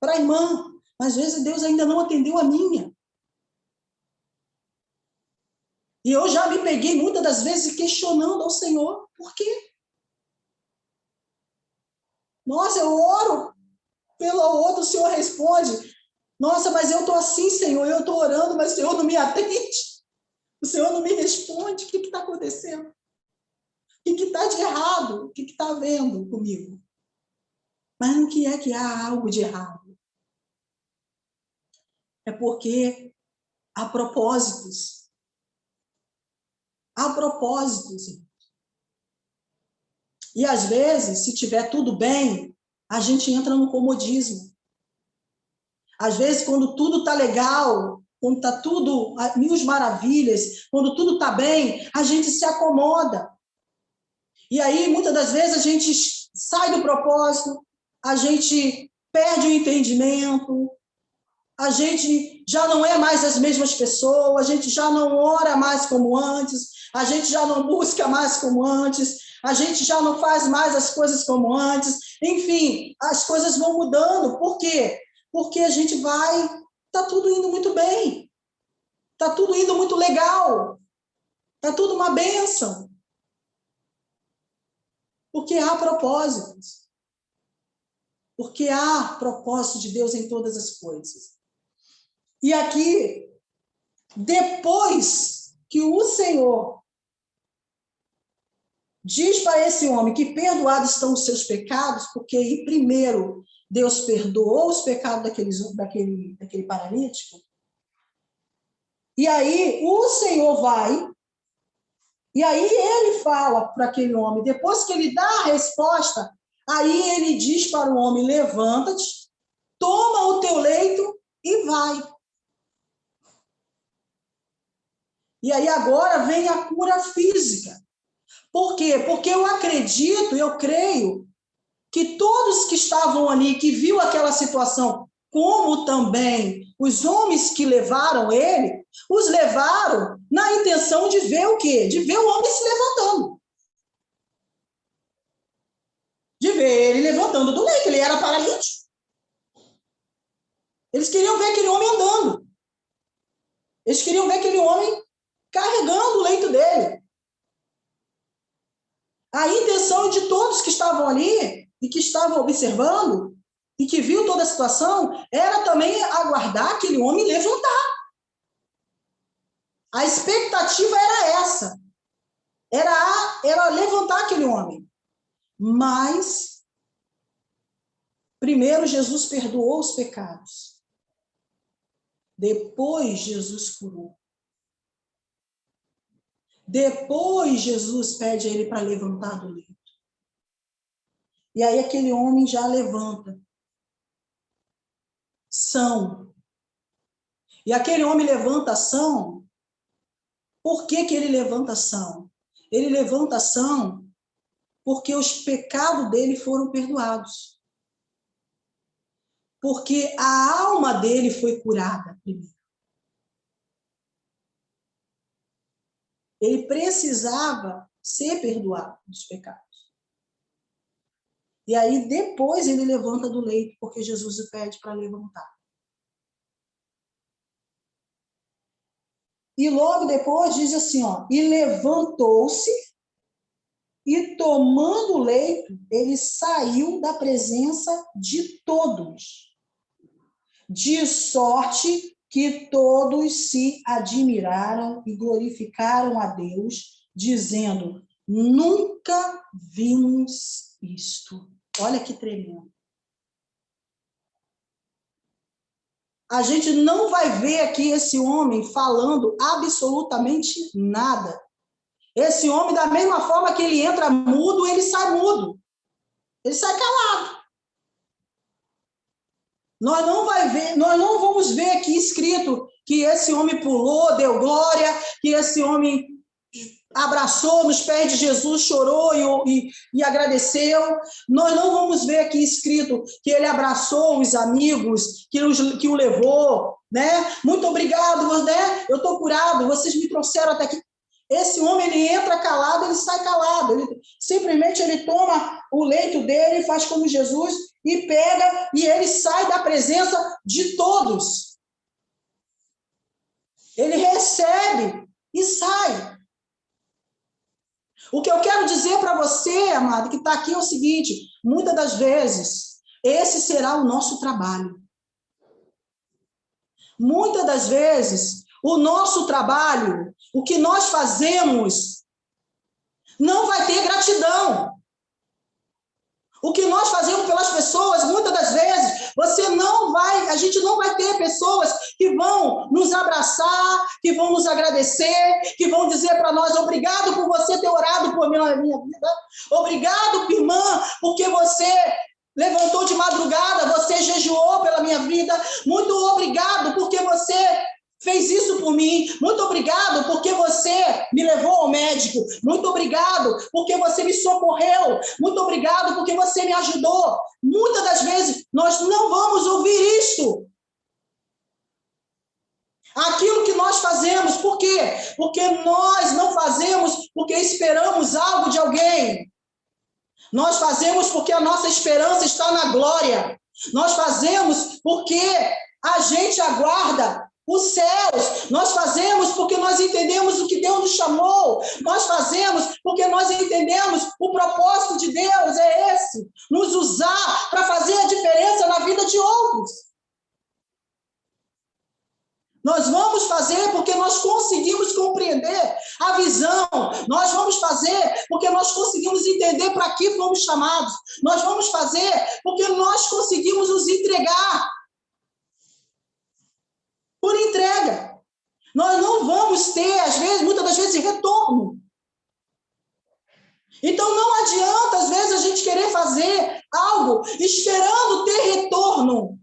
C: para a irmã. Mas às vezes Deus ainda não atendeu a minha. E eu já me peguei muitas das vezes questionando ao Senhor, por quê? Nossa, eu oro pelo outro, o Senhor responde. Nossa, mas eu estou assim, Senhor, eu estou orando, mas o Senhor não me atende. O Senhor não me responde. O que está acontecendo? que está de errado? O que está havendo comigo? Mas no que é que há algo de errado? É porque há propósitos. Há propósitos. E às vezes, se tiver tudo bem, a gente entra no comodismo. Às vezes, quando tudo está legal, quando está tudo a mil maravilhas, quando tudo está bem, a gente se acomoda. E aí, muitas das vezes, a gente sai do propósito, a gente perde o entendimento, a gente já não é mais as mesmas pessoas, a gente já não ora mais como antes, a gente já não busca mais como antes, a gente já não faz mais as coisas como antes. Enfim, as coisas vão mudando. Por quê? Porque a gente vai... Está tudo indo muito bem. Está tudo indo muito legal. Está tudo uma bênção. Porque há propósitos. Porque há propósito de Deus em todas as coisas. E aqui, depois que o Senhor diz para esse homem que perdoados estão os seus pecados, porque primeiro Deus perdoou os pecados daquele paralítico, e aí o Senhor vai, e aí ele fala para aquele homem, depois que ele dá a resposta, aí ele diz para o homem, levanta-te, toma o teu leito e vai. E aí agora vem a cura física. Por quê? Porque eu acredito, eu creio, que todos que estavam ali, que viu aquela situação, como também os homens que levaram ele, os levaram na intenção de ver o quê? De ver o homem se levantando. De ver ele levantando do leito, ele era paralítico. Eles queriam ver aquele homem andando. Eles queriam ver aquele homem carregando o leito dele. A intenção de todos que estavam ali e que estavam observando e que viu toda a situação era também aguardar aquele homem levantar. A expectativa era essa. Era levantar aquele homem. Mas, primeiro Jesus perdoou os pecados. Depois Jesus curou. Depois Jesus pede a ele para levantar do leito. E aí aquele homem já levanta. São. E aquele homem levanta ação. Por que ele levanta ação? Ele levanta ação porque os pecados dele foram perdoados. Porque a alma dele foi curada primeiro. Ele precisava ser perdoado dos pecados. E aí depois ele levanta do leito, porque Jesus o pede para levantar. E logo depois diz assim, ó, e levantou-se e tomando o leito, ele saiu da presença de todos, de sorte que todos se admiraram e glorificaram a Deus, dizendo, nunca vimos isto. Olha que tremendo. A gente não vai ver aqui esse homem falando absolutamente nada. Esse homem, da mesma forma que ele entra mudo, ele sai mudo. Ele sai calado. Nós não vamos ver aqui escrito que esse homem pulou, deu glória, que esse homem abraçou nos pés de Jesus, chorou e agradeceu. Nós não vamos ver aqui escrito que ele abraçou os amigos, que o levou, né? Muito obrigado, né? Eu estou curado, vocês me trouxeram até aqui. Esse homem, ele entra calado, ele sai calado. Simplesmente ele toma o leito dele, faz como Jesus e pega e ele sai da presença de todos. Ele recebe e sai. O que eu quero dizer para você, amado, que está aqui é o seguinte, muitas das vezes, esse será o nosso trabalho. Muitas das vezes, o nosso trabalho, o que nós fazemos, Não vai ter gratidão. O que nós fazemos pelas pessoas, muitas das vezes, a gente não vai ter pessoas que vão nos abraçar, que vão nos agradecer, que vão dizer para nós, obrigado por você ter orado por minha vida, obrigado, irmã, porque você levantou de madrugada, você jejuou pela minha vida, muito obrigado porque você fez isso por mim, muito obrigado porque você me levou ao médico, muito obrigado porque você me socorreu, muito obrigado porque você me ajudou. Muitas das vezes nós não vamos ouvir isto. Aquilo que nós fazemos, por quê? Porque nós não fazemos porque esperamos algo de alguém. Nós fazemos porque a nossa esperança está na glória. Nós fazemos porque a gente aguarda os céus. Nós fazemos porque nós entendemos o que Deus nos chamou. Nós fazemos porque nós entendemos o propósito de Deus é esse, nos usar para fazer a diferença na vida de outros. Nós vamos fazer porque nós conseguimos compreender a visão. Nós vamos fazer porque nós conseguimos entender para que fomos chamados. Nós vamos fazer porque nós conseguimos nos entregar. Por entrega. Nós não vamos ter, às vezes, muitas das vezes, retorno. Então, não adianta, às vezes, a gente querer fazer algo esperando ter retorno.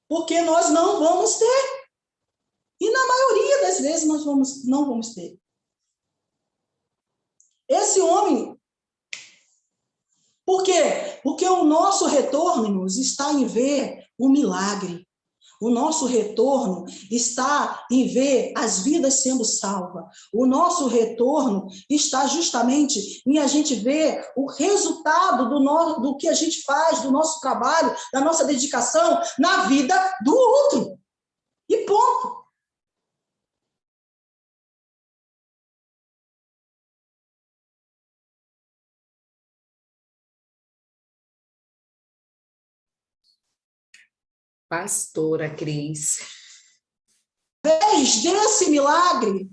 C: Porque nós não vamos ter. E na maioria das vezes nós não vamos ter. Esse homem... Por quê? Porque o nosso retorno, irmãos, está em ver o milagre. O nosso retorno está em ver as vidas sendo salvas. O nosso retorno está justamente em a gente ver o resultado do que a gente faz, do nosso trabalho, da nossa dedicação na vida do outro. E ponto.
B: Pastora Cris.
C: Através desse milagre,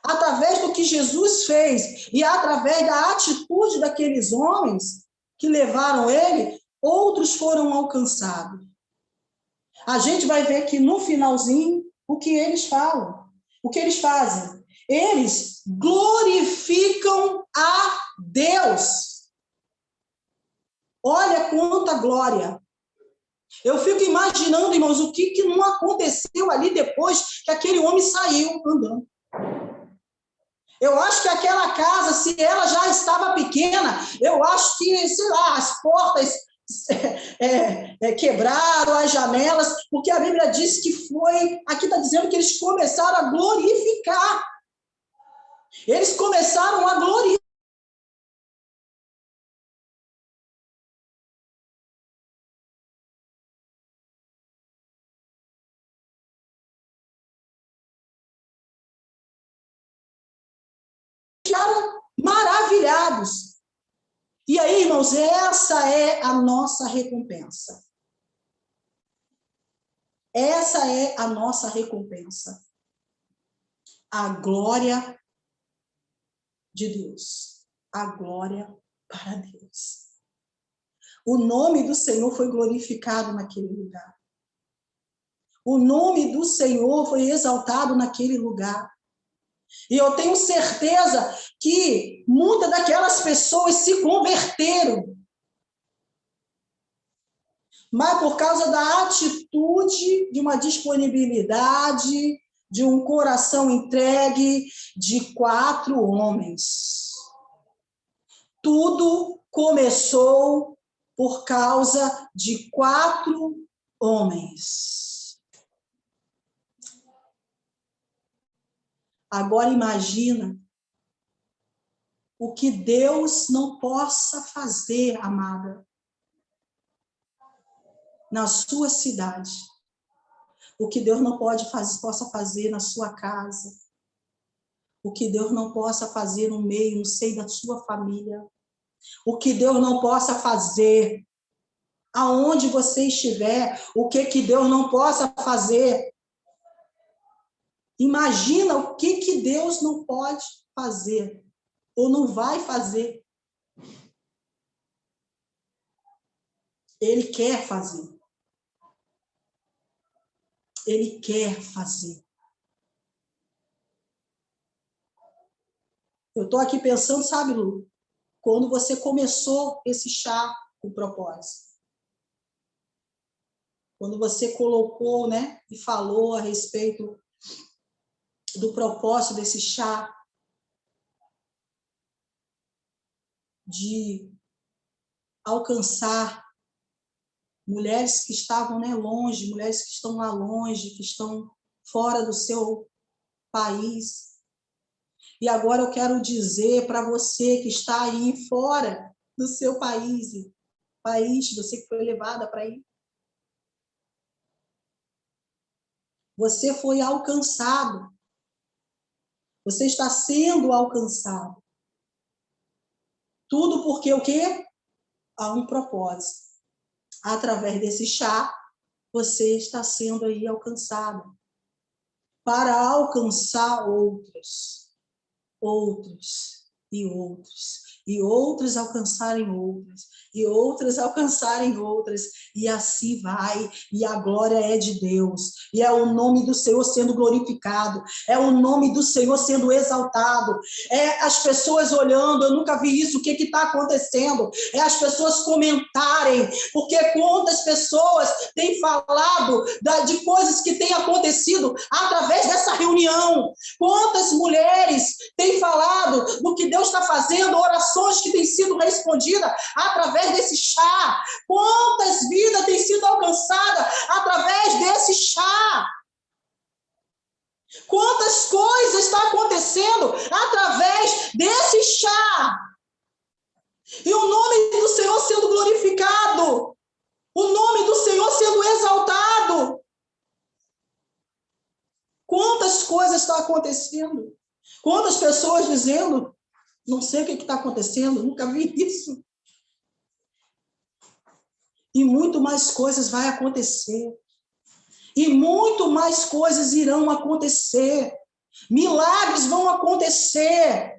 C: através do que Jesus fez e através da atitude daqueles homens que levaram ele, outros foram alcançados. A gente vai ver que no finalzinho, o que eles falam, o que eles fazem? Eles glorificam a Deus. Olha quanta glória. Eu fico imaginando, irmãos, o que não aconteceu ali depois que aquele homem saiu andando. Eu acho que aquela casa, se ela já estava pequena, eu acho que, sei lá, as portas quebraram, as janelas, porque a Bíblia diz que foi, aqui está dizendo que eles começaram a glorificar. Eles começaram a glorificar. Maravilhados. E aí, irmãos, essa é a nossa recompensa. Essa é a nossa recompensa. A glória de Deus. A glória para Deus. O nome do Senhor foi glorificado naquele lugar. O nome do Senhor foi exaltado naquele lugar. E eu tenho certeza que muitas daquelas pessoas se converteram. Mas por causa da atitude, de uma disponibilidade, de um coração entregue de 4 homens. Tudo começou por causa de 4 homens. Agora imagina o que Deus não possa fazer, amada, na sua cidade. O que Deus não possa fazer na sua casa. O que Deus não possa fazer no meio, no seio da sua família. O que Deus não possa fazer aonde você estiver. O que Deus não possa fazer. Imagina o que Deus não pode fazer ou não vai fazer. Ele quer fazer. Ele quer fazer. Eu estou aqui pensando, sabe, Lu, quando você começou esse chá com propósito. Quando você colocou, né, e falou a respeito do propósito desse chá, de alcançar mulheres que estavam, né, longe, mulheres que estão lá longe, que estão fora do seu país. E agora eu quero dizer para você que está aí fora do seu país, você que foi levada para ir. Você foi alcançado. Você está sendo alcançado. Tudo porque o quê? Há um propósito. Através desse chá, você está sendo aí alcançado. Para alcançar outros e outros alcançarem outras, e outras alcançarem outras, e assim vai, e a glória é de Deus, e é o nome do Senhor sendo glorificado, é o nome do Senhor sendo exaltado, é as pessoas olhando, eu nunca vi isso, o que está acontecendo, é as pessoas comentarem, porque quantas pessoas têm falado de coisas que têm acontecido através dessa reunião, quantas mulheres têm falado do que Deus está fazendo, orações que têm sido respondidas através desse chá. Quantas vidas têm sido alcançadas através desse chá? Quantas coisas estão acontecendo através desse chá? E o nome do Senhor sendo glorificado, o nome do Senhor sendo exaltado. Quantas coisas estão acontecendo? Quantas pessoas dizendo, não sei o que está acontecendo, nunca vi isso. E muito mais coisas vai acontecer. E muito mais coisas irão acontecer. Milagres vão acontecer.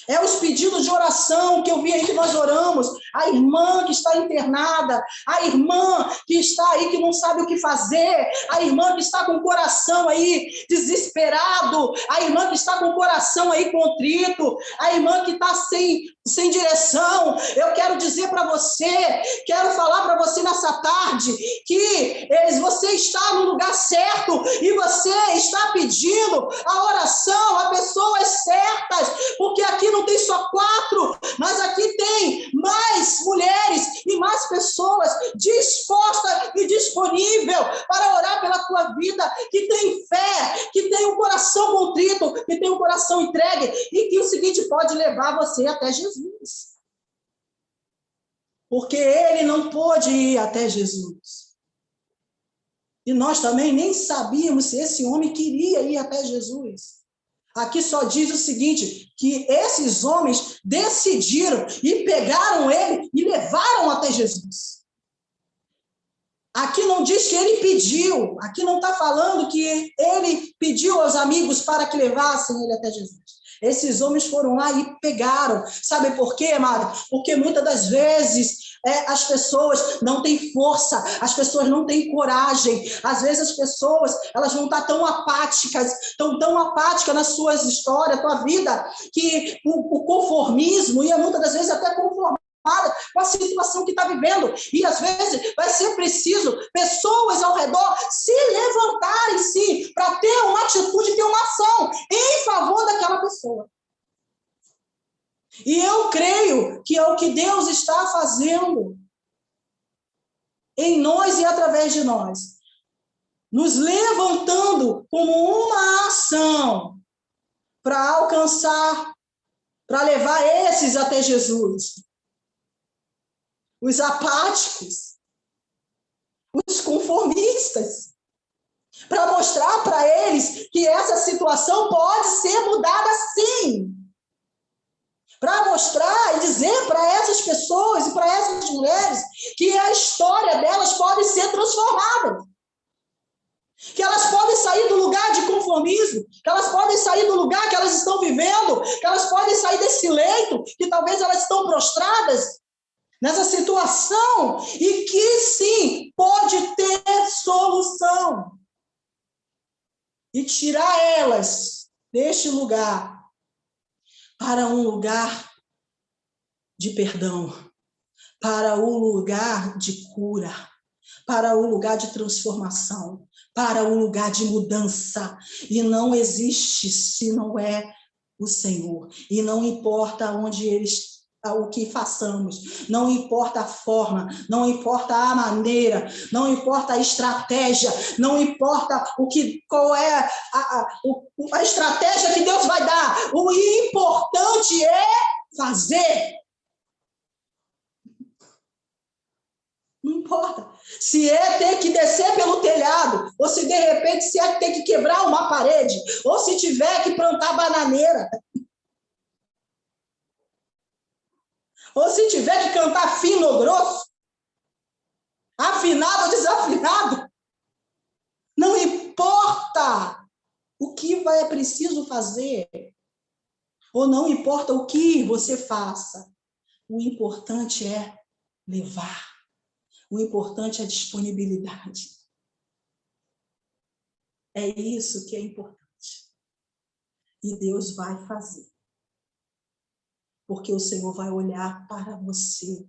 C: É os pedidos de oração que eu vi aí que nós oramos. A irmã que está internada, a irmã que está aí que não sabe o que fazer, a irmã que está com o coração aí desesperado, a irmã que está com o coração aí contrito, a irmã que está sem direção. Eu quero dizer para você, quero falar para você nessa tarde, que você está no lugar certo e você está pedindo a oração a pessoas certas, porque aqui não tem só 4, mas aqui tem mais mulheres e mais pessoas dispostas e disponíveis para orar pela tua vida, que tem fé, que tem um coração contrito, que tem um coração entregue e que o seguinte pode levar você até Jesus. Porque ele não pôde ir até Jesus. E nós também nem sabíamos se esse homem queria ir até Jesus. Aqui só diz o seguinte, que esses homens decidiram e pegaram ele e levaram até Jesus. Aqui não diz que ele pediu, aqui não está falando que ele pediu aos amigos para que levassem ele até Jesus. Esses homens foram lá e pegaram. Sabe por quê, amado? Porque muitas das vezes as pessoas não têm força, as pessoas não têm coragem. Às vezes as pessoas elas vão estar tão apáticas nas suas histórias, tua vida, que o conformismo ia muitas das vezes até conformada com a situação que está vivendo. E às vezes vai ser preciso pessoas ao redor se levantarem, sim, para ter uma atitude, ter uma ação em favor daquela pessoa. E eu creio que é o que Deus está fazendo em nós e através de nós, nos levantando como uma ação para alcançar, para levar esses até Jesus. Os apáticos, os conformistas, para mostrar para eles que essa situação pode ser mudada sim. Para mostrar e dizer para essas pessoas e para essas mulheres que a história delas pode ser transformada. Que elas podem sair do lugar de conformismo conformismo, que elas podem sair do lugar que elas estão vivendo, que elas podem sair desse leito, que talvez elas estão prostradas nessa situação, e que sim, pode ter solução. E tirar elas deste lugar para um lugar de perdão, para um lugar de cura, para um lugar de transformação, para um lugar de mudança. E não existe se não é o Senhor. E não importa onde eles, o que façamos, não importa a forma, não importa a maneira, não importa a estratégia, não importa qual é a estratégia que Deus vai dar. O importante é fazer. Não importa. Se é ter que descer pelo telhado, ou se de repente se é ter que quebrar uma parede, ou se tiver que plantar bananeira, ou se tiver que cantar fino ou grosso, afinado ou desafinado, não importa o que é preciso fazer, ou não importa o que você faça, o importante é levar. O importante é a disponibilidade. É isso que é importante. E Deus vai fazer. Porque o Senhor vai olhar para você.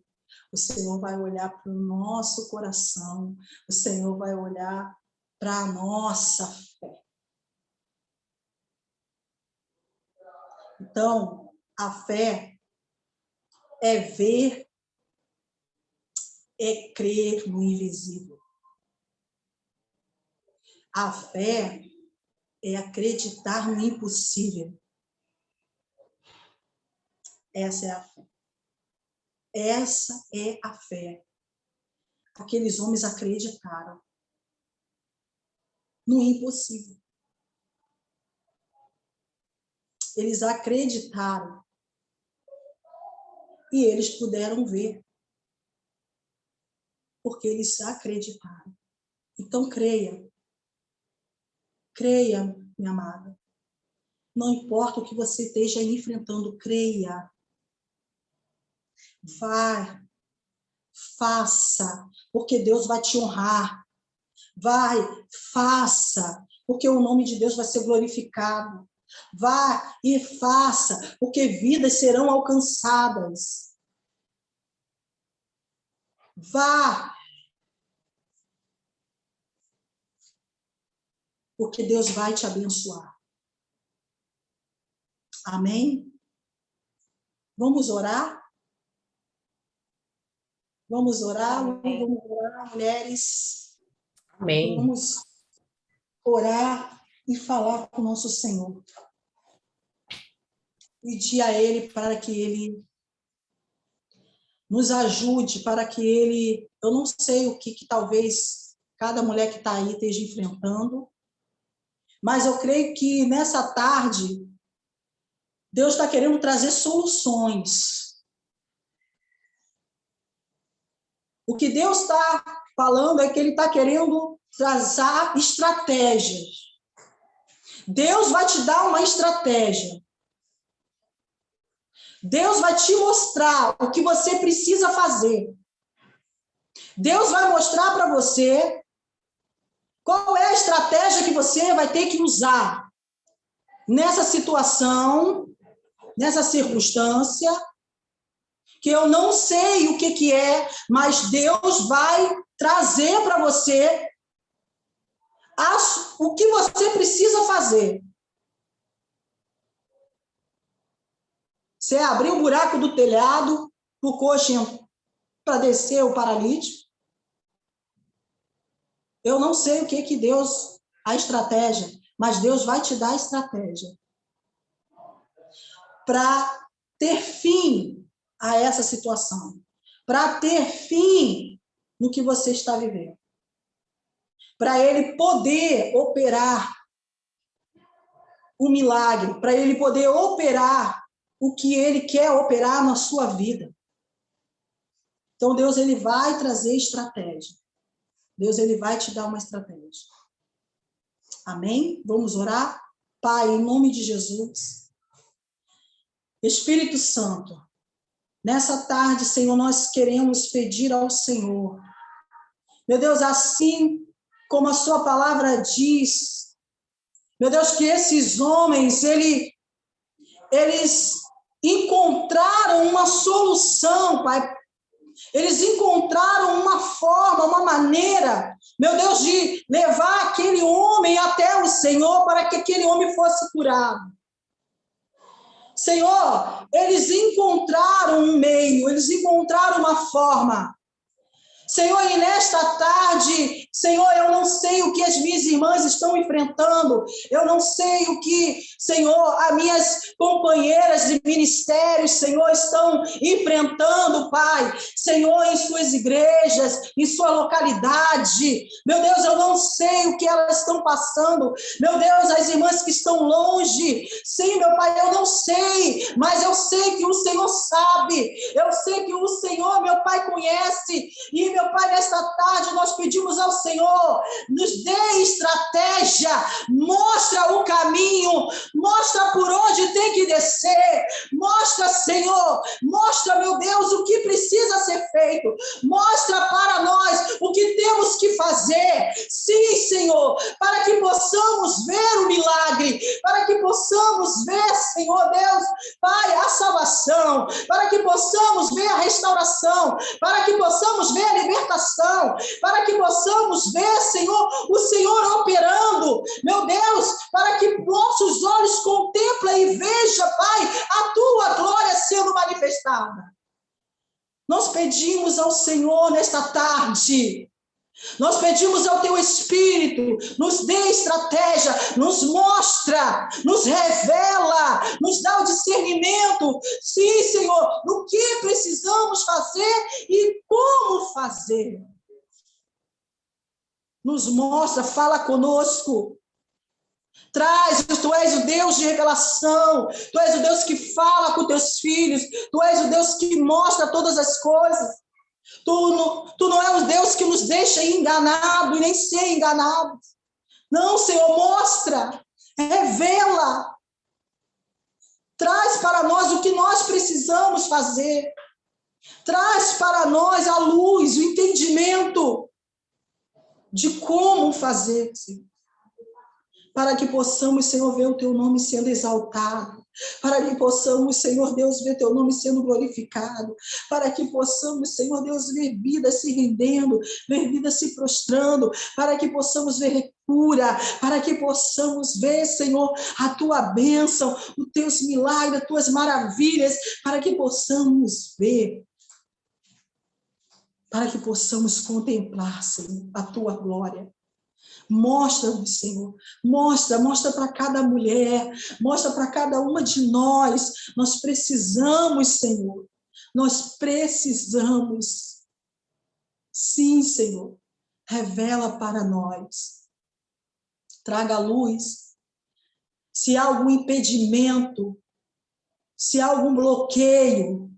C: O Senhor vai olhar para o nosso coração. O Senhor vai olhar para a nossa fé. Então, a fé é ver, é crer no invisível. A fé é acreditar no impossível. Essa é a fé. Essa é a fé. Aqueles homens acreditaram no impossível. Eles acreditaram. E eles puderam ver. Porque eles acreditaram. Então, creia. Creia, minha amada. Não importa o que você esteja enfrentando, creia. Vai, faça, porque Deus vai te honrar. Vai, faça, porque o nome de Deus vai ser glorificado. Vá e faça, porque vidas serão alcançadas. Vá, porque Deus vai te abençoar. Amém? Vamos orar? Vamos orar, mulheres.
B: Amém.
C: Vamos orar e falar com o nosso Senhor. Pedir a Ele para que Ele nos ajude, para que Ele... Eu não sei o que talvez cada mulher que está aí esteja enfrentando, mas eu creio que nessa tarde Deus está querendo trazer soluções. O que Deus está falando é que Ele está querendo trazer estratégias. Deus vai te dar uma estratégia. Deus vai te mostrar o que você precisa fazer. Deus vai mostrar para você qual é a estratégia que você vai ter que usar nessa situação, nessa circunstância, que eu não sei o que é, mas Deus vai trazer para você o que você precisa fazer. Você abrir o buraco do telhado, o coxinha para descer o paralítico. Eu não sei o que Deus, a estratégia, mas Deus vai te dar a estratégia para ter fim a essa situação, para ter fim no que você está vivendo, para Ele poder operar o milagre, para Ele poder operar o que Ele quer operar na sua vida. Então, Deus, Ele vai trazer estratégia. Deus, Ele vai te dar uma estratégia. Amém? Vamos orar? Pai, em nome de Jesus. Espírito Santo, nessa tarde, Senhor, nós queremos pedir ao Senhor, meu Deus, assim como a sua palavra diz, meu Deus, que esses homens, eles encontraram uma solução, Pai. Eles encontraram uma forma, uma maneira, meu Deus, de levar aquele homem até o Senhor para que aquele homem fosse curado. Senhor, eles encontraram um meio, eles encontraram uma forma. Senhor, e nesta tarde, Senhor, eu não sei o que as minhas irmãs estão enfrentando, eu não sei o que, Senhor, as minhas companheiras de ministério, Senhor, estão enfrentando, Pai, Senhor, em suas igrejas, em sua localidade, meu Deus, eu não sei o que elas estão passando, meu Deus, as irmãs que estão longe, sim, meu Pai, eu não sei, mas eu sei que o Senhor sabe, eu sei que o Senhor, meu Pai, conhece, e meu Pai, nesta tarde nós pedimos ao Senhor, nos dê estratégia, mostra o caminho, mostra por onde tem que descer, mostra, Senhor, mostra, meu Deus, o que precisa ser feito, mostra para nós o que temos que fazer, sim, Senhor, para que possamos ver o milagre, para que possamos ver, Senhor Deus, Pai, a salvação, para que possamos ver a restauração, para que possamos ver a libertação, para que possamos ver, Senhor, o Senhor operando, meu Deus, para que nossos olhos contemplem e vejam, Pai, a tua glória sendo manifestada. Nós pedimos ao Senhor nesta tarde, nós pedimos ao teu Espírito, nos dê estratégia, nos mostra, nos revela, nos dá o discernimento, sim, Senhor, do que precisamos fazer e como fazer. Nos mostra, fala conosco, traz, tu és o Deus de revelação, tu és o Deus que fala com teus filhos, tu és o Deus que mostra todas as coisas. Tu não é o Deus que nos deixa enganado e nem ser enganado. Não, Senhor, mostra, revela, traz para nós o que nós precisamos fazer, traz para nós a luz, o entendimento de como fazer, Senhor, para que possamos, Senhor, ver o teu nome sendo exaltado, para que possamos, Senhor Deus, ver teu nome sendo glorificado, para que possamos, Senhor Deus, ver vidas se rendendo, ver vidas se prostrando, para que possamos ver cura, para que possamos ver, Senhor, a tua bênção, os teus milagres, as tuas maravilhas, para que possamos ver, para que possamos contemplar, Senhor, a tua glória. Mostra-nos, Senhor, mostra para cada mulher, mostra para cada uma de nós, nós precisamos, Senhor, nós precisamos, sim, Senhor, revela para nós, traga luz, se há algum impedimento, se há algum bloqueio,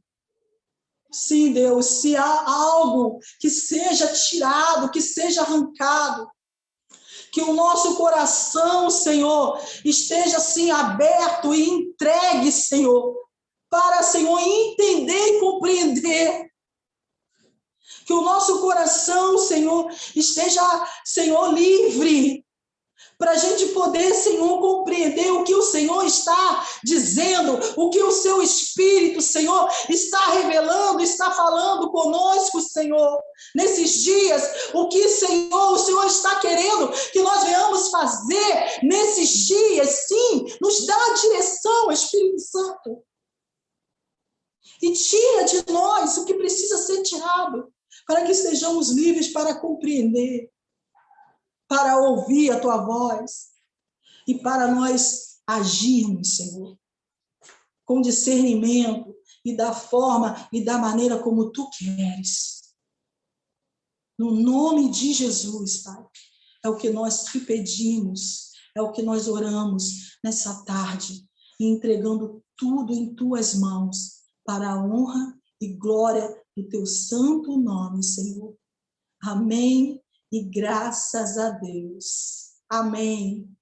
C: sim, Deus, se há algo que seja tirado, que seja arrancado, que o nosso coração, Senhor, esteja assim aberto e entregue, Senhor, para, Senhor, entender e compreender. Que o nosso coração, Senhor, esteja, Senhor, livre, para a gente poder, Senhor, compreender o que o Senhor está dizendo, o que o seu Espírito, Senhor, está revelando, está falando conosco, Senhor, nesses dias, o que, Senhor, o Senhor está querendo que nós venhamos fazer nesses dias, sim, nos dá a direção, Espírito Santo, e tira de nós o que precisa ser tirado, para que sejamos livres para compreender, para ouvir a tua voz e para nós agirmos, Senhor, com discernimento e da forma e da maneira como tu queres. No nome de Jesus, Pai, é o que nós te pedimos, é o que nós oramos nessa tarde, e entregando tudo em tuas mãos, para a honra e glória do teu santo nome, Senhor. Amém. E graças a Deus. Amém.